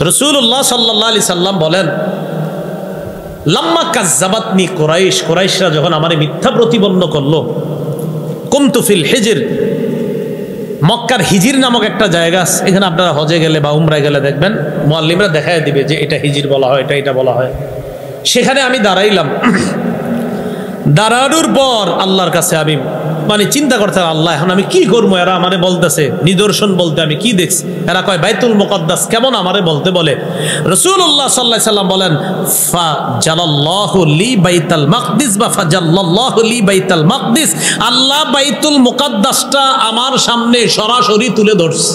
রাসূলুল্লাহ সাল্লাল্লাহু আলাইহি সাল্লাম বলেন লাম্মা কাজ্জাবাতনি কুরাইশ, কুরাইশরা যখন আমারে মিথ্যা প্রতিপন্ন করলো, কুমতু ফিল হিজর, মক্কার হিজির নামক একটা জায়গা আছে, এখানে আপনারা হজে গেলে বা উমরায় গেলে দেখবেন মুআল্লিমরা দেখায় দিবে যে এটা হিজির বলা হয়, এটা বলা হয়। সেখানে আমি দাঁড়াইলাম। দাঁড়ানোর পর আল্লাহর কাছে আমি মানে চিন্তা করতে, আল্লাহ এখন আমি কি করবো? এরা আমারে বলতেছে নিদর্শন বলতে আমি কি দেখছি? এরা কয় বাইতুল মুকাদ্দাস কেমন আমারে বলতে বলে। রাসূলুল্লাহ সাল্লাল্লাহু আলাইহি সাল্লাম বলেন ফাজালাল্লাহু লি বাইতুল মাকদিস বা ফাজাল্লাল্লাহু লি বাইতুল মাকদিস, আল্লাহ বাইতুল মুকাদ্দাসটা আমার সামনে সরাসরি তুলে ধরছে।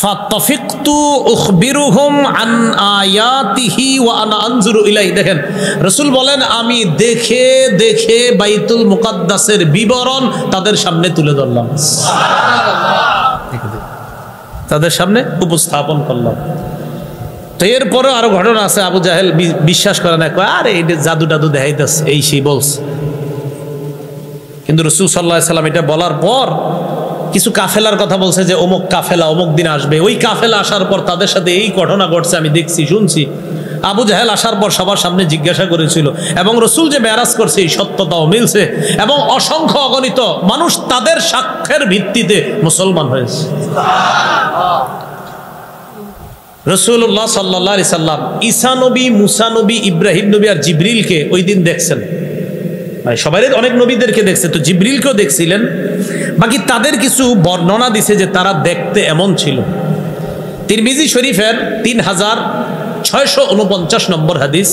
ফাতাফিকতু উখবিরুহুম আন আয়াতিহি ওয়া আনা আনজুরু ইলাইহি, দেখেন রাসূল বলেন আমি দেখে দেখে বাইতুল মুকাদ্দাসের বিবরণ তাদের সামনে তুলে ধরলাম, তাদের সামনে উপস্থাপন করলাম। তো এরপরে আরো ঘটনা আছে। আবু জাহেল বিশ্বাস করে না, কয় আরে এটা জাদু টাদু দেখাইতেছে, এই সেই বলছে। কিন্তু রাসূল সাল্লাল্লাহু আলাইহি সাল্লাম এটা বলার পর কিছু কাফেলার কথা বলছে যে অমুক কাফেলা অমুক দিন আসবে। ওই কাফেলা আসার পর তাদের সাথে এই ঘটনা ঘটছে, আমি দেখছি শুনছি। আবু জাহেল আসার পর সবার সামনে জিজ্ঞাসা করেছিল, এবং রাসূল যে মেরাজ করছে এই সত্যতাও মিলছে, এবং অসংখ্য অগণিত মানুষ তাদের সাক্ষ্যের ভিত্তিতে মুসলমান হয়েছে। রাসূলুল্লাহ সাল্লাল্লাহু আলাইহি সাল্লাম ঈসা নবী, মুসা নবী, ইব্রাহিম নবী আর জিবরিলকে ওই দিন দেখছেন। সবাই অনেক নবীদেরকে দেখছে, তো জিবরিলকেও দেখছিলেন। বাকি তাদের কিছু বর্ণনা দিছে যে তারা দেখতে এমন ছিল। তিরমিজি শরীফের 3649 নম্বর হাদিস,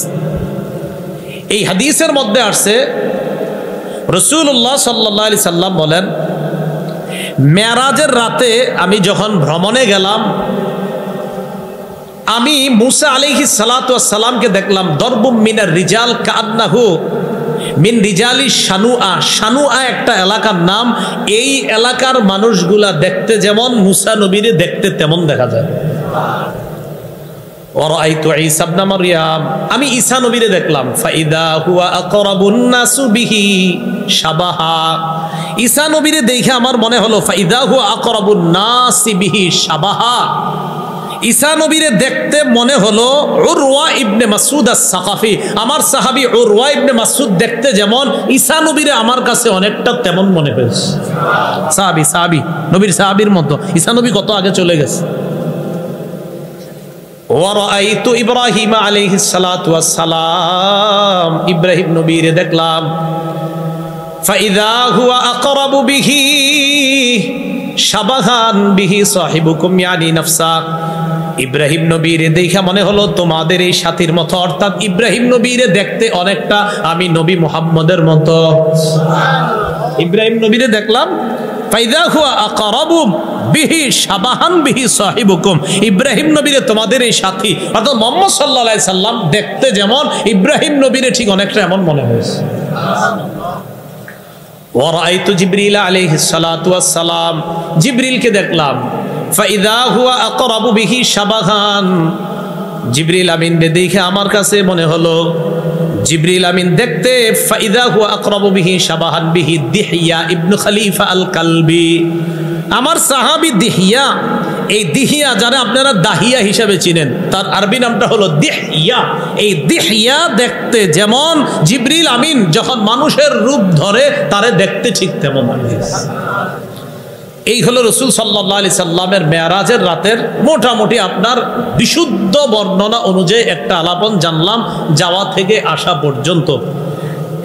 এই হাদিসের মধ্যে আসছে রাসূলুল্লাহ সাল্লাল্লাহু আলাইহি সাল্লাম বলেন মেরাজের রাতে আমি যখন ভ্রমণে গেলাম, আমি মুসা আলাইহিস সালাতু ওয়াস সালামকে দেখলাম দরবুম মিনার রিজাল কান্নাহু মিন রিজালি শানুআ, শানুআ একটা এলাকার নাম। এই এলাকার মানুষগুলা দেখতে যেমন মুসা নবীরে দেখতে তেমন দেখা যায়। ওয়ারাআইতু ঈসা ইবনে মারইয়াম, আমি ঈসা নবীরে দেখলাম। ফাইদা হুয়া আকরাবুন নাসু বিহি শাবাহা, ঈসা নবীরে দেখে আমার মনে হলো ফাইদা হুয়া আকরাবুন নাসি বিহি শাবাহা, ঈসা নবীরে দেখতে মনে হলো উরওয়া ইবনে মাসউদ আস-সাকাফি, আমার সাহাবী উরওয়া ইবনে মাসউদ দেখতে যেমন ঈসা নবীরে আমার কাছে অনেকটা তেমন মনে হয়েছে। সাহাবী নবীর সাহাবীর মতো। ঈসা নবী কত আগে চলে গেছে। ওয়ারাআইতু ইব্রাহিম আলাইহিস সালাতু ওয়াস সালাম, ইব্রাহিম নবীরে দেখলাম। ফাইদা হুয়া আকরাবু বিহি শাবাহান বিহি সাহিবুকুম ইয়ানি নাফসা। ইব্রাহিম নবীরে দেখা মনে হলো তোমাদের এই সাথীর মতো, অর্থাৎ ইব্রাহিম নবীরে দেখতে অনেকটা আমি নবী মুহাম্মদের মতো। ইব্রাহিম নবীরে দেখলাম, ফাইদা হুয়া আকরাবু বিহি শাবাহান বিহি সাহিবুকুম, ইব্রাহিম নবীরে তোমাদের এই সাথী অর্থাৎ মুহাম্মদ সাল্লাল্লাহু আলাইহি সাল্লাম দেখতে যেমন ইব্রাহিম নবীরে ঠিক অনেকটা এমন মনে হয়েছে। ওয়ারাইতু জিবরিল আলাইহিস সালাতু ওয়াস সালাম, জিবরিলকে দেখলাম, ফাইদা হুয়া আকরাবু বিহি শাবাহান, জিবরিল আমিন দেখে আমার কাছে মনে হলো জিবরিল আমিন দেখতে ফাইদা হুয়া আকরাবু বিহি শাবাহান বিহি দিহিয়া ইবনে খলিফা আল কালবি, আমার সাহাবী দিহিয়া। এই দিহিয়া যারা আপনারা দাহিয়া হিসাবে চিনেন, তার আরবি নামটা হলো দিহিয়া। এই দিহিয়া দেখতে যেমন জিবরিল আমিন যখন মানুষের রূপ ধরে তারে দেখতে ঠিক তেমন। এই হলো রাসূল সাল্লাল্লাহু আলাইহি সাল্লামের মেরাজের রাতের মোটামুটি আপনার বিশুদ্ধ বর্ণনা অনুযায়ী একটা আলাপন জানলাম যাওয়া থেকে আসা পর্যন্ত।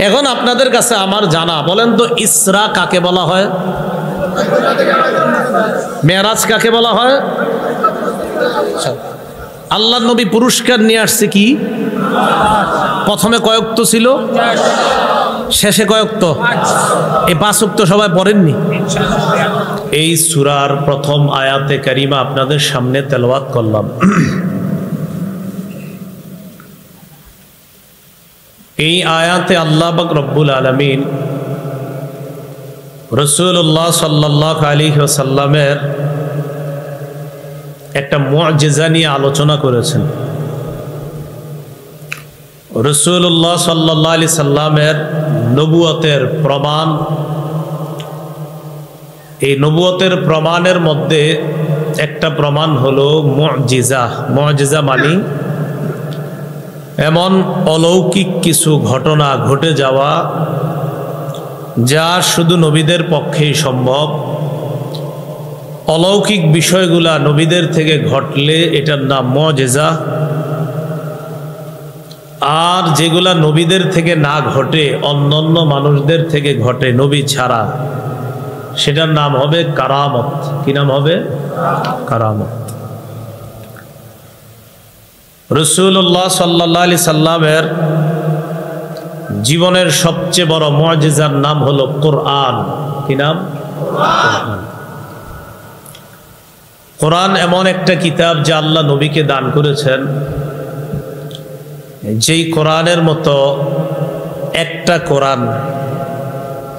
এখন আপনাদের কাছে আমার জানা, বলেন তো ইসরা কাকে বলা হয়, মেরাজ কাকে বলা হয়? আল্লাহ নবী পুরস্কার নিয়ে আসছে কি? প্রথমে কয়েকত ছিল, শেষে কয়েকত? এই 5 ওয়াক্ত সবাই পড়েননি? এই সূরার প্রথম আয়াতে কারিমা আপনাদের সামনে তেলাওয়াত করলাম। এই আয়াতে আল্লাহ পাক রব্বুল আলামিন রাসূলুল্লাহ সাল্লাল্লাহু আলাইহি ওয়াসাল্লামের একটা মুআজিজা নিয়ে আলোচনা করেছেন। রাসূলুল্লাহ সাল্লাল্লাহু আলাইহি সাল্লামের নবুয়তের প্রমাণ, এই নবুয়তের প্রমাণের মধ্যে একটা প্রমাণ হলো মুআজিজা। মুআজিজা মানে এমন অলৌকিক কিছু ঘটনা ঘটে যাওয়া যা শুধু নবীদের পক্ষেই সম্ভব। অলৌকিক বিষয়গুলা নবীদের থেকে ঘটলে এটার নাম মুআজিজা। আর যেগুলা নবীদের থেকে না ঘটে, অন্যান্য মানুষদের থেকে ঘটে নবী ছাড়া, সেটার নাম হবে কারামত। কি নাম হবে? কারামত। রাসূলুল্লাহ সাল্লাল্লাহু আলাইহি সাল্লামের জীবনের সবচেয়ে বড় মুআজিজার নাম হলো কোরআন। কি নাম? কোরআন। কোরআন এমন একটা কিতাব যা আল্লাহ নবীকে দান করেছেন, যেই কোরআনের মতো একটা কোরআন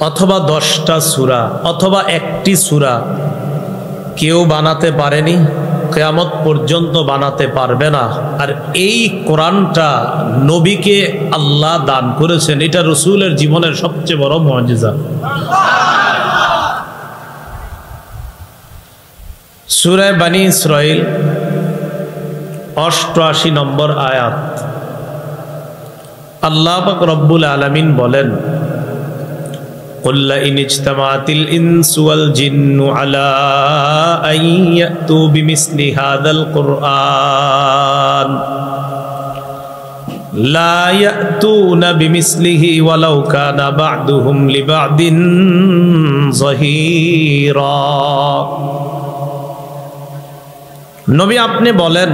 অথবা 10টা সূরা অথবা একটি সূরা কেউ বানাতে পারেনি, কিয়ামত পর্যন্ত বানাতে পারবে না। আর এই কোরআনটা নবীকে আল্লাহ দান করেছেন, এটা রাসূলের জীবনের সবচেয়ে বড় মুআজিজা। সূরা বনী ইসরাঈল 88 নম্বর আয়াত, আল্লাহ পাক রব্বুল আলামিন বলেন, قل إن اجتمعت الإنس والجن على أن يأتوا بمثل هذا القرآن لا يأتون بمثله ولو كان بعضهم لبعض ظهيرا। নবী আপনি বলেন,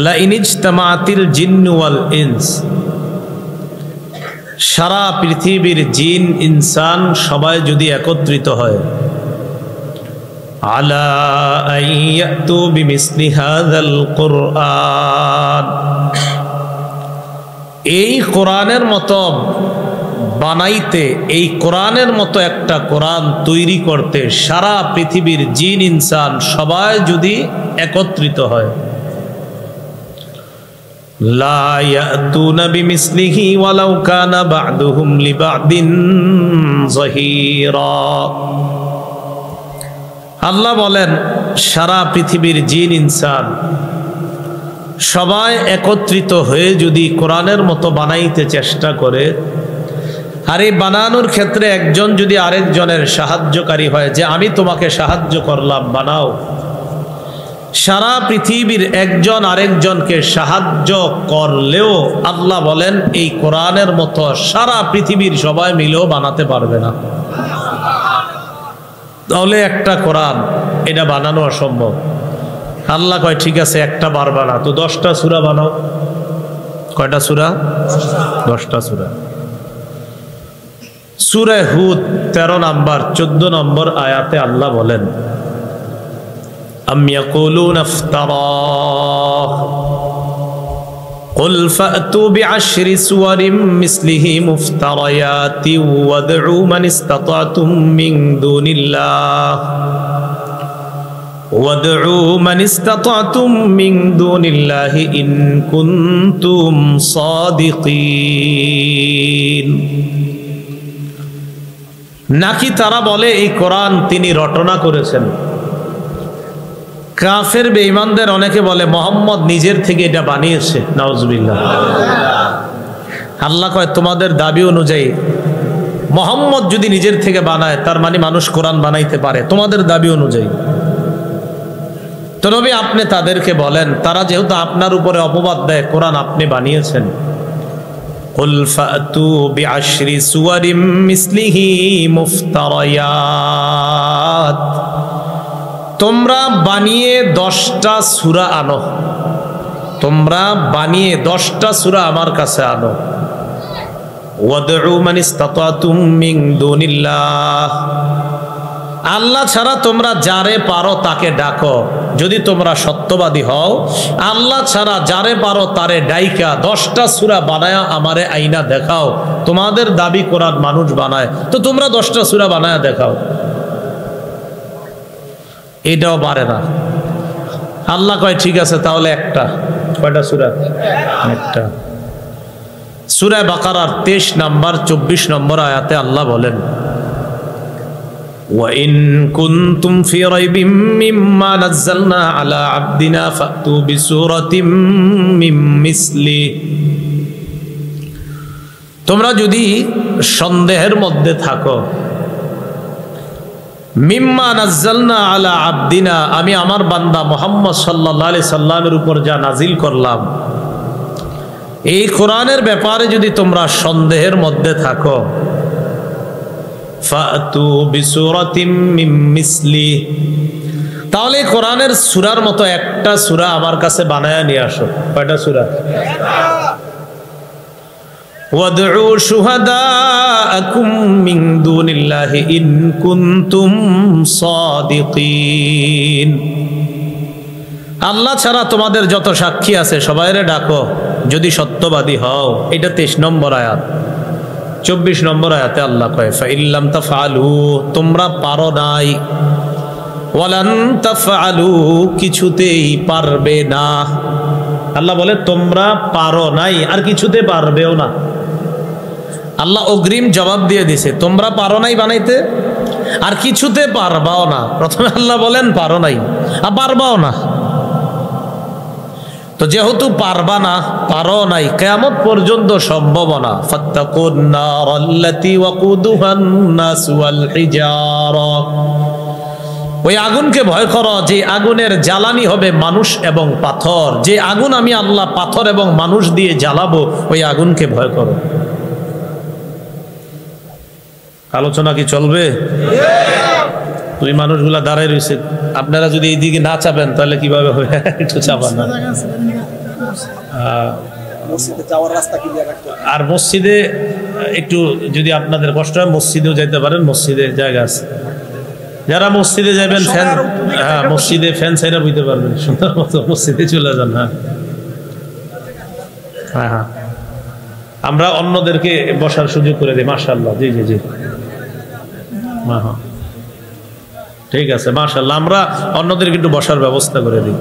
লা ইন ইজতামাআতিল জিন্নু ওয়াল ইনস, সারা পৃথিবীর জিন ইনসান সবাই যদি একত্রিত হয়, আলা আইয়াতু বিমিসলি হাযাল কুরআন, এই কোরআনের মতো বানাইতে, এই কোরআনের মতো একটা কোরআন তৈরি করতে সারা পৃথিবীর জিন ইনসান সবাই যদি একত্রিত হয়, লা ইয়াতুনা বিমিসলিহি ওয়ালাউ কানা বা'দুহুম লিবা'দিন যাহিরা। আল্লাহ বলেন, সারা পৃথিবীর জিন ইনসান সবাই একত্রিত হয়ে যদি কোরআনের মতো বানাইতে চেষ্টা করে, আর এই বানানোর ক্ষেত্রে একজন যদি আরেকজনের সাহায্যকারী হয়, যে আমি তোমাকে সাহায্য করলাম বানাও, সারা পৃথিবীর একজন আরেকজনকে সাহায্য করলেও আল্লাহ বলেন এই কোরআনের মতো সারা পৃথিবীর সবাই মিলেও বানাতে পারবে না। তাহলে একটা কোরআন এটা বানানো অসম্ভব। আল্লাহ কয় ঠিক আছে একটা পারবা না তো 10টা সূরা বানাও। কয়টা সূরা? 10টা সূরা। সূরা হুদ 13 নম্বর 14 নম্বর আয়াতে আল্লাহ বলেন আম ইয়াকুলুনা ইফতারাহ কুল ফাতু বিআশরি সুওয়ারিম মিসলিহি মুফতারায়াতিন ওয়াদউ মান ইসতাতাতুম মিন দুনিল্লাহ وادعوا من استطعتم من دون الله إن كنتم صادقين। নাকি তারা বলে এই কোরআন তিনি রটনা করেছেন। কাফের বেঈমানদের অনেকে বলে মোহাম্মদ নিজের থেকে এটা বানিয়েছে। নাউজুবিল্লাহ। আল্লাহ কয় তোমাদের দাবি অনুযায়ী মোহাম্মদ যদি নিজের থেকে বানায় তার মানে মানুষ কোরআন বানাইতে পারে তোমাদের দাবি অনুযায়ী। তো নবী আপনি তাদেরকে বলেন তারা যেহেতু আপনার উপরে অপবাদ দেয় কোরআন আপনি বানিয়েছেন কুল ফাতু বিআশরি সুওয়ারিম মিসলিহি মুফতারায়াত তোমরা বানিয়ে 10টা সূরা আনো। তোমরা বানিয়ে 10টা সূরা আমার কাছে আনো। ওয়াদউ মান ইসতাতাতুম মিন দুনিল্লাহ আল্লাহ ছাড়া তোমরা যারে পারো তাকে ডাকো। যদি তোমরা সত্যবাদী হও আল্লাহ ছাড়া যারে পারো তারে ডাইকা 10টা সূরা বানায়া আমারে আইনা দেখাও। তোমাদের দাবি কোরআন মানুষ বানায় তো তোমরা 10টা সূরা বানায়া দেখাও। এটাও পারে না। আল্লাহ কয় ঠিক আছে তাহলে একটা। কয়টা সূরা? একটা। সূরা বাকারার 23 নম্বর 24 নম্বর আয়াতে আল্লাহ বলেন وَإِن كُنتُمْ فِي رَيْبٍ مِّمَّا نَزَّلْنَا عَلَى عَبْدِنَا فَأْتُوا بِسُورَةٍ مِّن مِّثْلِهِ তোমরা যদি সন্দেহের মধ্যে থাকো মিম্মা নাজ্জালনা আলা আবদিনা আমি আমার বান্দা মুহাম্মদ সাল্লাল্লাহু আলাইহি সাল্লামের উপর যা নাজিল করলাম এই কোরআনের ব্যাপারে যদি তোমরা সন্দেহের মধ্যে থাকো ফাতু বিসূরাতিম মিন মিসলি তাহলে কোরআনের সূরার মতো একটা সূরা আমার কাছে বানায়া নিয়ে আসো। কয়টা সূরা? ওয়াদউ শুহাদাআকুম মিন দুনিল্লাহি ইন কুনতুম সাদিকিন আল্লাহ ছাড়া তোমাদের যত সাক্ষী আছে সবাইরে ডাকো যদি সত্যবাদী হও। এটা 23 নম্বর আয়াত। 24 নম্বর আয়াতে আল্লাহ কয় ফাইল্লাম তাফআলু তোমরা পারো নাই ওয়ালান তাফআলু কিছুতেই পারবে না। আল্লাহ বলে তোমরা পারো নাই আর কিছুতে পারবেও না। আল্লাহ অগ্রিম জবাব দিয়ে দিছে তোমরা পারো নাই বানাইতে আর কিছুতে পারবাও না। প্রথমে আল্লাহ বলেন পারো নাই আর পারবাও না। তো যেহেতু পারবা না পারো নাই কিয়ামত পর্যন্ত সম্ভাবনা ফাত্তাকুন নারাল্লাতী ওয়াকুদুহান নাস ওয়াল হিজারা ওই আগুনকে ভয় করো যে আগুনের জ্বালানি হবে মানুষ এবং পাথর। যে আগুন আমি আল্লাহ পাথর এবং মানুষ দিয়ে জ্বালাবো ওই আগুনকে ভয় করো। আলোচনা কি চলবে? ওই মানুষগুলা দাঁড়ায় রয়েছে আপনারা যদি এইদিকে না চাবেন তাহলে কিভাবে হবে? একটু চাপান না। আর মসজিদে একটু যদি আপনাদের কষ্ট হয় মসজিদেও যাইতে পারেন। মসজিদে জায়গা আছে। যারা মসজিদে যাবেন ফ্যান মসজিদে ফ্যান ছাইরা বুঝতে পারবেন সুন্দর মতো মসজিদে চলে যান। হ্যাঁ আমরা অন্যদেরকে বসার সুযোগ করে দিই। মাশাআল্লাহ। জি জি জি হ্যাঁ ঠিক আছে মাশাআল্লাহ। আমরা অন্যদেরকে একটু বসার ব্যবস্থা করে দিই।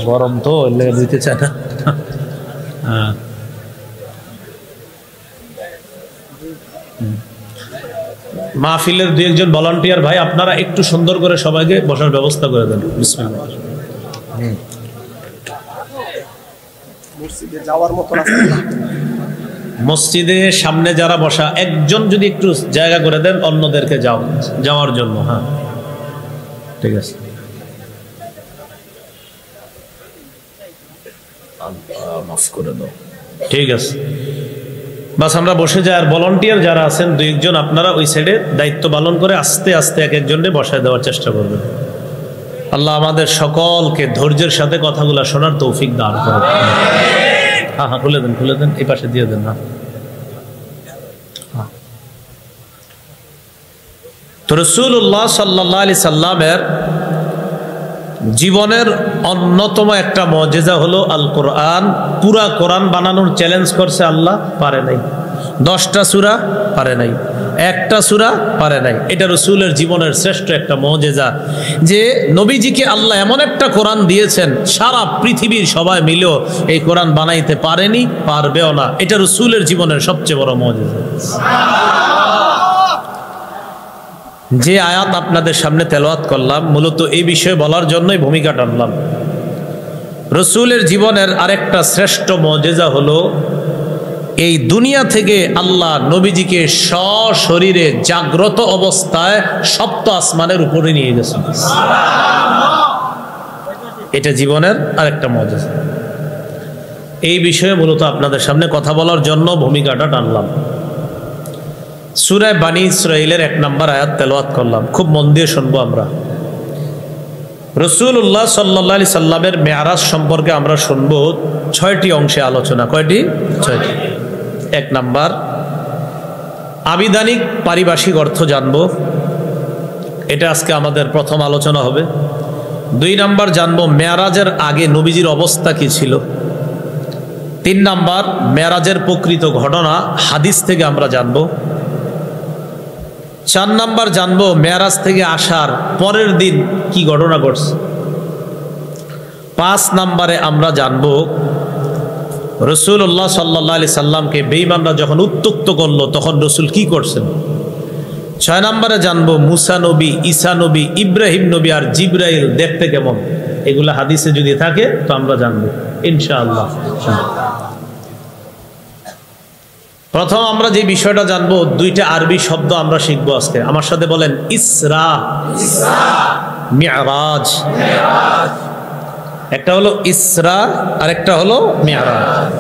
গরম তো দিতে চায় না। হ্যাঁ মাহফিলের 2-1 ভলান্টিয়ার ভাই আপনারা একটু সুন্দর করে সবাইকে বসার ব্যবস্থা করে দেন। বিসমিল্লাহ। মসজিদে যাওয়ার মতো রাস্তা মসজিদে সামনে যারা বসা একজন যদি একটু জায়গা করে দেন অন্যদেরকে যাওয়ার জন্য। হ্যাঁ ঠিক আছে, মাফ করে দাও। ঠিক আছে, বাস আমরা বসে যাই। আর ভলান্টিয়ার যারা আছেন দুই একজন, আপনারা ওই সাইডে দায়িত্ব পালন করে আস্তে আস্তে এক একজনে বসায় দেওয়ার চেষ্টা করবেন। আল্লাহ আমাদের সকলকে ধৈর্যের সাথে কথাগুলো শোনার তৌফিক দান করুন। হ্যাঁ হ্যাঁ, খুলে দেন, খুলে দেন, এই পাশে দিয়ে দেন। না তো রাসূলুল্লাহ সাল্লাল্লাহু আলাইহি সাল্লামের জীবনের অন্যতম একটা মুজিজা হলো আল কোরআন। পুরা কোরআন বানানোর চ্যালেঞ্জ করছে আল্লাহ, পারে নাই। 10টা সূরা পারে নাই, একটা সূরা পারে নাই। এটা রাসূলের জীবনের শ্রেষ্ঠ একটা মুজিজা যে নবীজিকে আল্লাহ এমন একটা কোরআন দিয়েছেন, সারা পৃথিবীর সবাই মিলেও এই কোরআন বানাইতে পারেনি, পারবেও না। এটা রাসূলের জীবনের সবচেয়ে বড় মুজিজা। যে আয়াত আপনাদের সামনে তেলাওয়াত করলাম, মূলত এই বিষয়ে বলার জন্যই ভূমিকা টানলাম। রাসূলের জীবনের আরেকটা শ্রেষ্ঠ মুজিজা হলো এই দুনিয়া থেকে আল্লাহ নবীজিকে সশরীরে জাগ্রত অবস্থায় সপ্ত আসমানের উপরে নিয়ে গেছেন। এটা জীবনের আরেকটা মুজিজা। এই বিষয়ে মূলত আপনাদের সামনে কথা বলার জন্য ভূমিকাটা টানলাম। সূরা বানী ইসরাঈলের 1 নম্বর আয়াত তেলাওয়াত করলাম, খুব মন দিয়ে শুনবো আমরা। রাসূলুল্লাহ সাল্লাল্লাহু আলাইহি সাল্লামের মেরাজ সম্পর্কে আমরা শুনবো 6টি অংশে আলোচনা। কয়টি? 6টি। 1 নাম্বার আবিধানিক পারিভাষিক অর্থ জানবো, এটা আজকে আমাদের প্রথম আলোচনা হবে। 2 নাম্বার জানবো মেরাজের আগে নবীজির অবস্থা কি ছিল। 3 নাম্বার মেরাজের প্রকৃত ঘটনা হাদিস থেকে আমরা জানবো। 4 নাম্বার জানবো মেরাজ থেকে আসার পরের দিন কি ঘটনা ঘটছে। 5 নাম্বারে আমরা জানবো রাসূলুল্লাহ সাল্লাল্লাহু আলাইহি সাল্লামকে বেঈমানরা যখন উত্ত্যক্ত করলো তখন রাসূল কি করছেন। 6 নাম্বারে জানবো মুসা নবী, ঈসা নবী, ইব্রাহিম নবী আর জিবরাইল দেখতে কেমন। এগুলা হাদিসে যদি থাকে তো আমরা জানবো ইনশাআল্লাহ। প্রথম আমরা যে বিষয়টা জানবো, 2টা আরবি শব্দ আমরা শিখবো আজকে। আমার সাথে বলেন ইসরা, মিরাজ। একটা হলো ইসরা আর একটা হলো মিরাজ।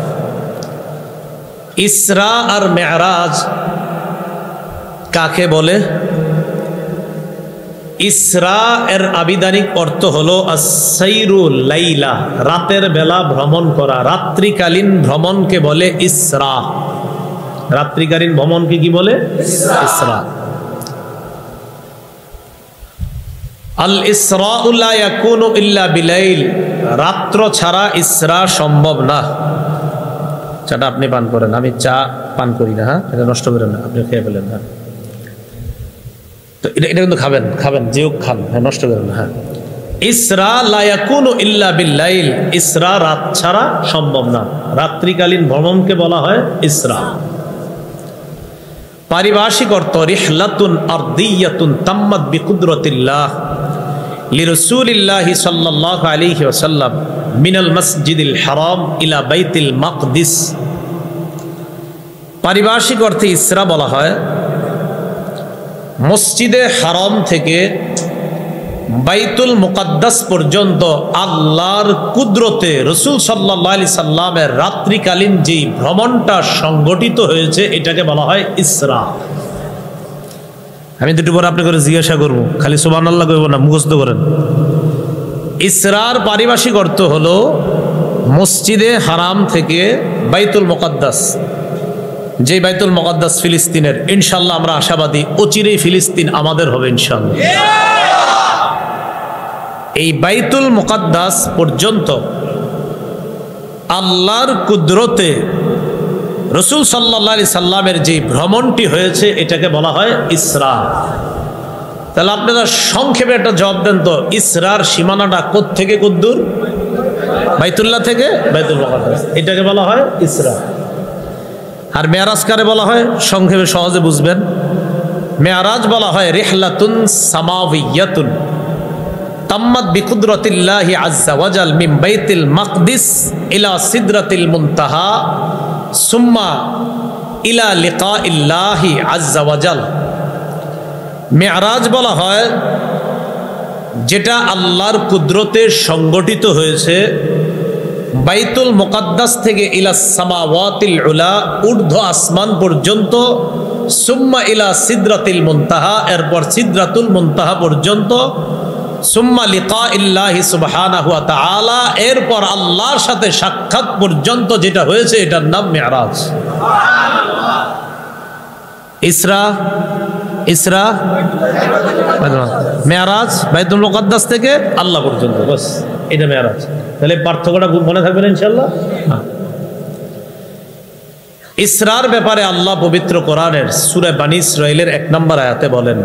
ইসরা আর মিরাজ কাকে বলে? ইসরা এর আবিধানিক অর্থ হলো আস-সাইরু লাইলা, রাতের বেলা ভ্রমণ করা। রাত্রিকালীন ভ্রমণকে বলে ইসরা। রাত্রিকালীন ভ্রমণকে কি বলে? ইসরা। আল ইসরাউ লা ইয়াকুনু ইল্লা বিলাইল, রাত্র ছাড়া ইসরা সম্ভব না। চাটা আপনি পান করেন, আমি চা পান করি না। হ্যাঁ, এটা নষ্ট করেন না, আপনি খেয়ে ফেলেন। হ্যাঁ, তো এটা কিন্তু খাবেন, খাবেন, যেও খান, হ্যাঁ, নষ্ট করেন না। হ্যাঁ, ইসরা লা ইয়াকুনু ইল্লা বিল্লাইল, ইসরা রাত ছাড়া সম্ভব না। রাত্রিকালীন ভ্রমণকে বলা হয় ইসরা। পারিভাষিক অর্থ রিহলাতুন আরদিয়াতুন তাম্মাত বিকুদরতিল্লাহ লিরাসূলিল্লাহি সাল্লাল্লাহু আলাইহি ওয়াসাল্লাম মিনাল মসজিদিল হারাম ইলা বাইতুল মাকদিস। পারিভাষিক অর্থে ইসরা বলা হয় মসজিদে হারাম থেকে বাইতুল মুকাদ্দাস পর্যন্ত আল্লাহর কুদরতে রাসূল সাল্লাল্লাহু আলাইহি সাল্লামের রাত্রিকালীন যেই ভ্রমণটা সংগঠিত হয়েছে এটাকে বলা হয় ইসরা। আমি দুটো পরে আপনাকে জিজ্ঞাসা করবো, খালি সুবহানাল্লাহ কইব না, মুখস্থ করেন। ইসরার পারিভাষিক অর্থ হলো মসজিদে হারাম থেকে বাইতুল মুকাদ্দাস, যে বাইতুল মুকাদ্দাস ফিলিস্তিনের। ইনশাআল্লাহ আমরা আশাবাদী অচিরেই ফিলিস্তিন আমাদের হবে ইনশাআল্লাহ। এই বাইতুল মুকাদ্দাস পর্যন্ত আল্লাহর কুদরতে রাসূল সাল্লাল্লাহু আলাইহি সাল্লামের যে ভ্রমণটি হয়েছে এটাকে বলা হয় ইসরা। তাহলে আপনারা সংক্ষেপে একটা জবাব দেন তো, ইসরার সীমানাটা কোত্থেকে কদ্দূর? বাইতুল্লাহ থেকে বাইতুল মুকাদ্দাস, এটাকে বলা হয় ইসরা। আর মেরাজ কারে বলা হয়? সংক্ষেপে সহজে বুঝবেন, মেরাজ বলা হয় রিহলাতুন সামাওয়িয়াতুন তাম্মাত বিকুদরতিল্লাহি আযজা ওয়াজাল মিন বাইতুল মাকদিস ইলা সিদরাতিল মুনতাহা সুম্মা ইলা লিকাইল্লাহি আযজা ওয়াজাল। মেরাজ বলা হয় যেটা আল্লাহর কুদরতে সংগঠিত হয়েছে বাইতুল মুকাদ্দাস থেকে ইলা সামাওয়াতিল উলা, ঊর্ধ্ব আসমান পর্যন্ত, সুম্মা ইলা সিদরাতিল মুনতাহা, এরপর সিদরাতুল মুনতাহা পর্যন্ত, সুম্মা লিকাইল্লাহি সুবহানাহু ওয়া তাআলা, এরপর আল্লাহর সাথে সাক্ষাৎ পর্যন্ত যেটা হয়েছে এটার নাম মেরাজ। ইসরা ইসরা মেরাজ বাইতুল মুকাদ্দাস থেকে আল্লাহ পর্যন্ত, বাস এটা মেরাজ। তাহলে পার্থক্যটা মনে থাকবে না ইনশাআল্লাহ। ইসরার ব্যাপারে আল্লাহ পবিত্র কোরআনের সূরা বানী ইসরাঈলের 1 নম্বর আয়াতে বলেন,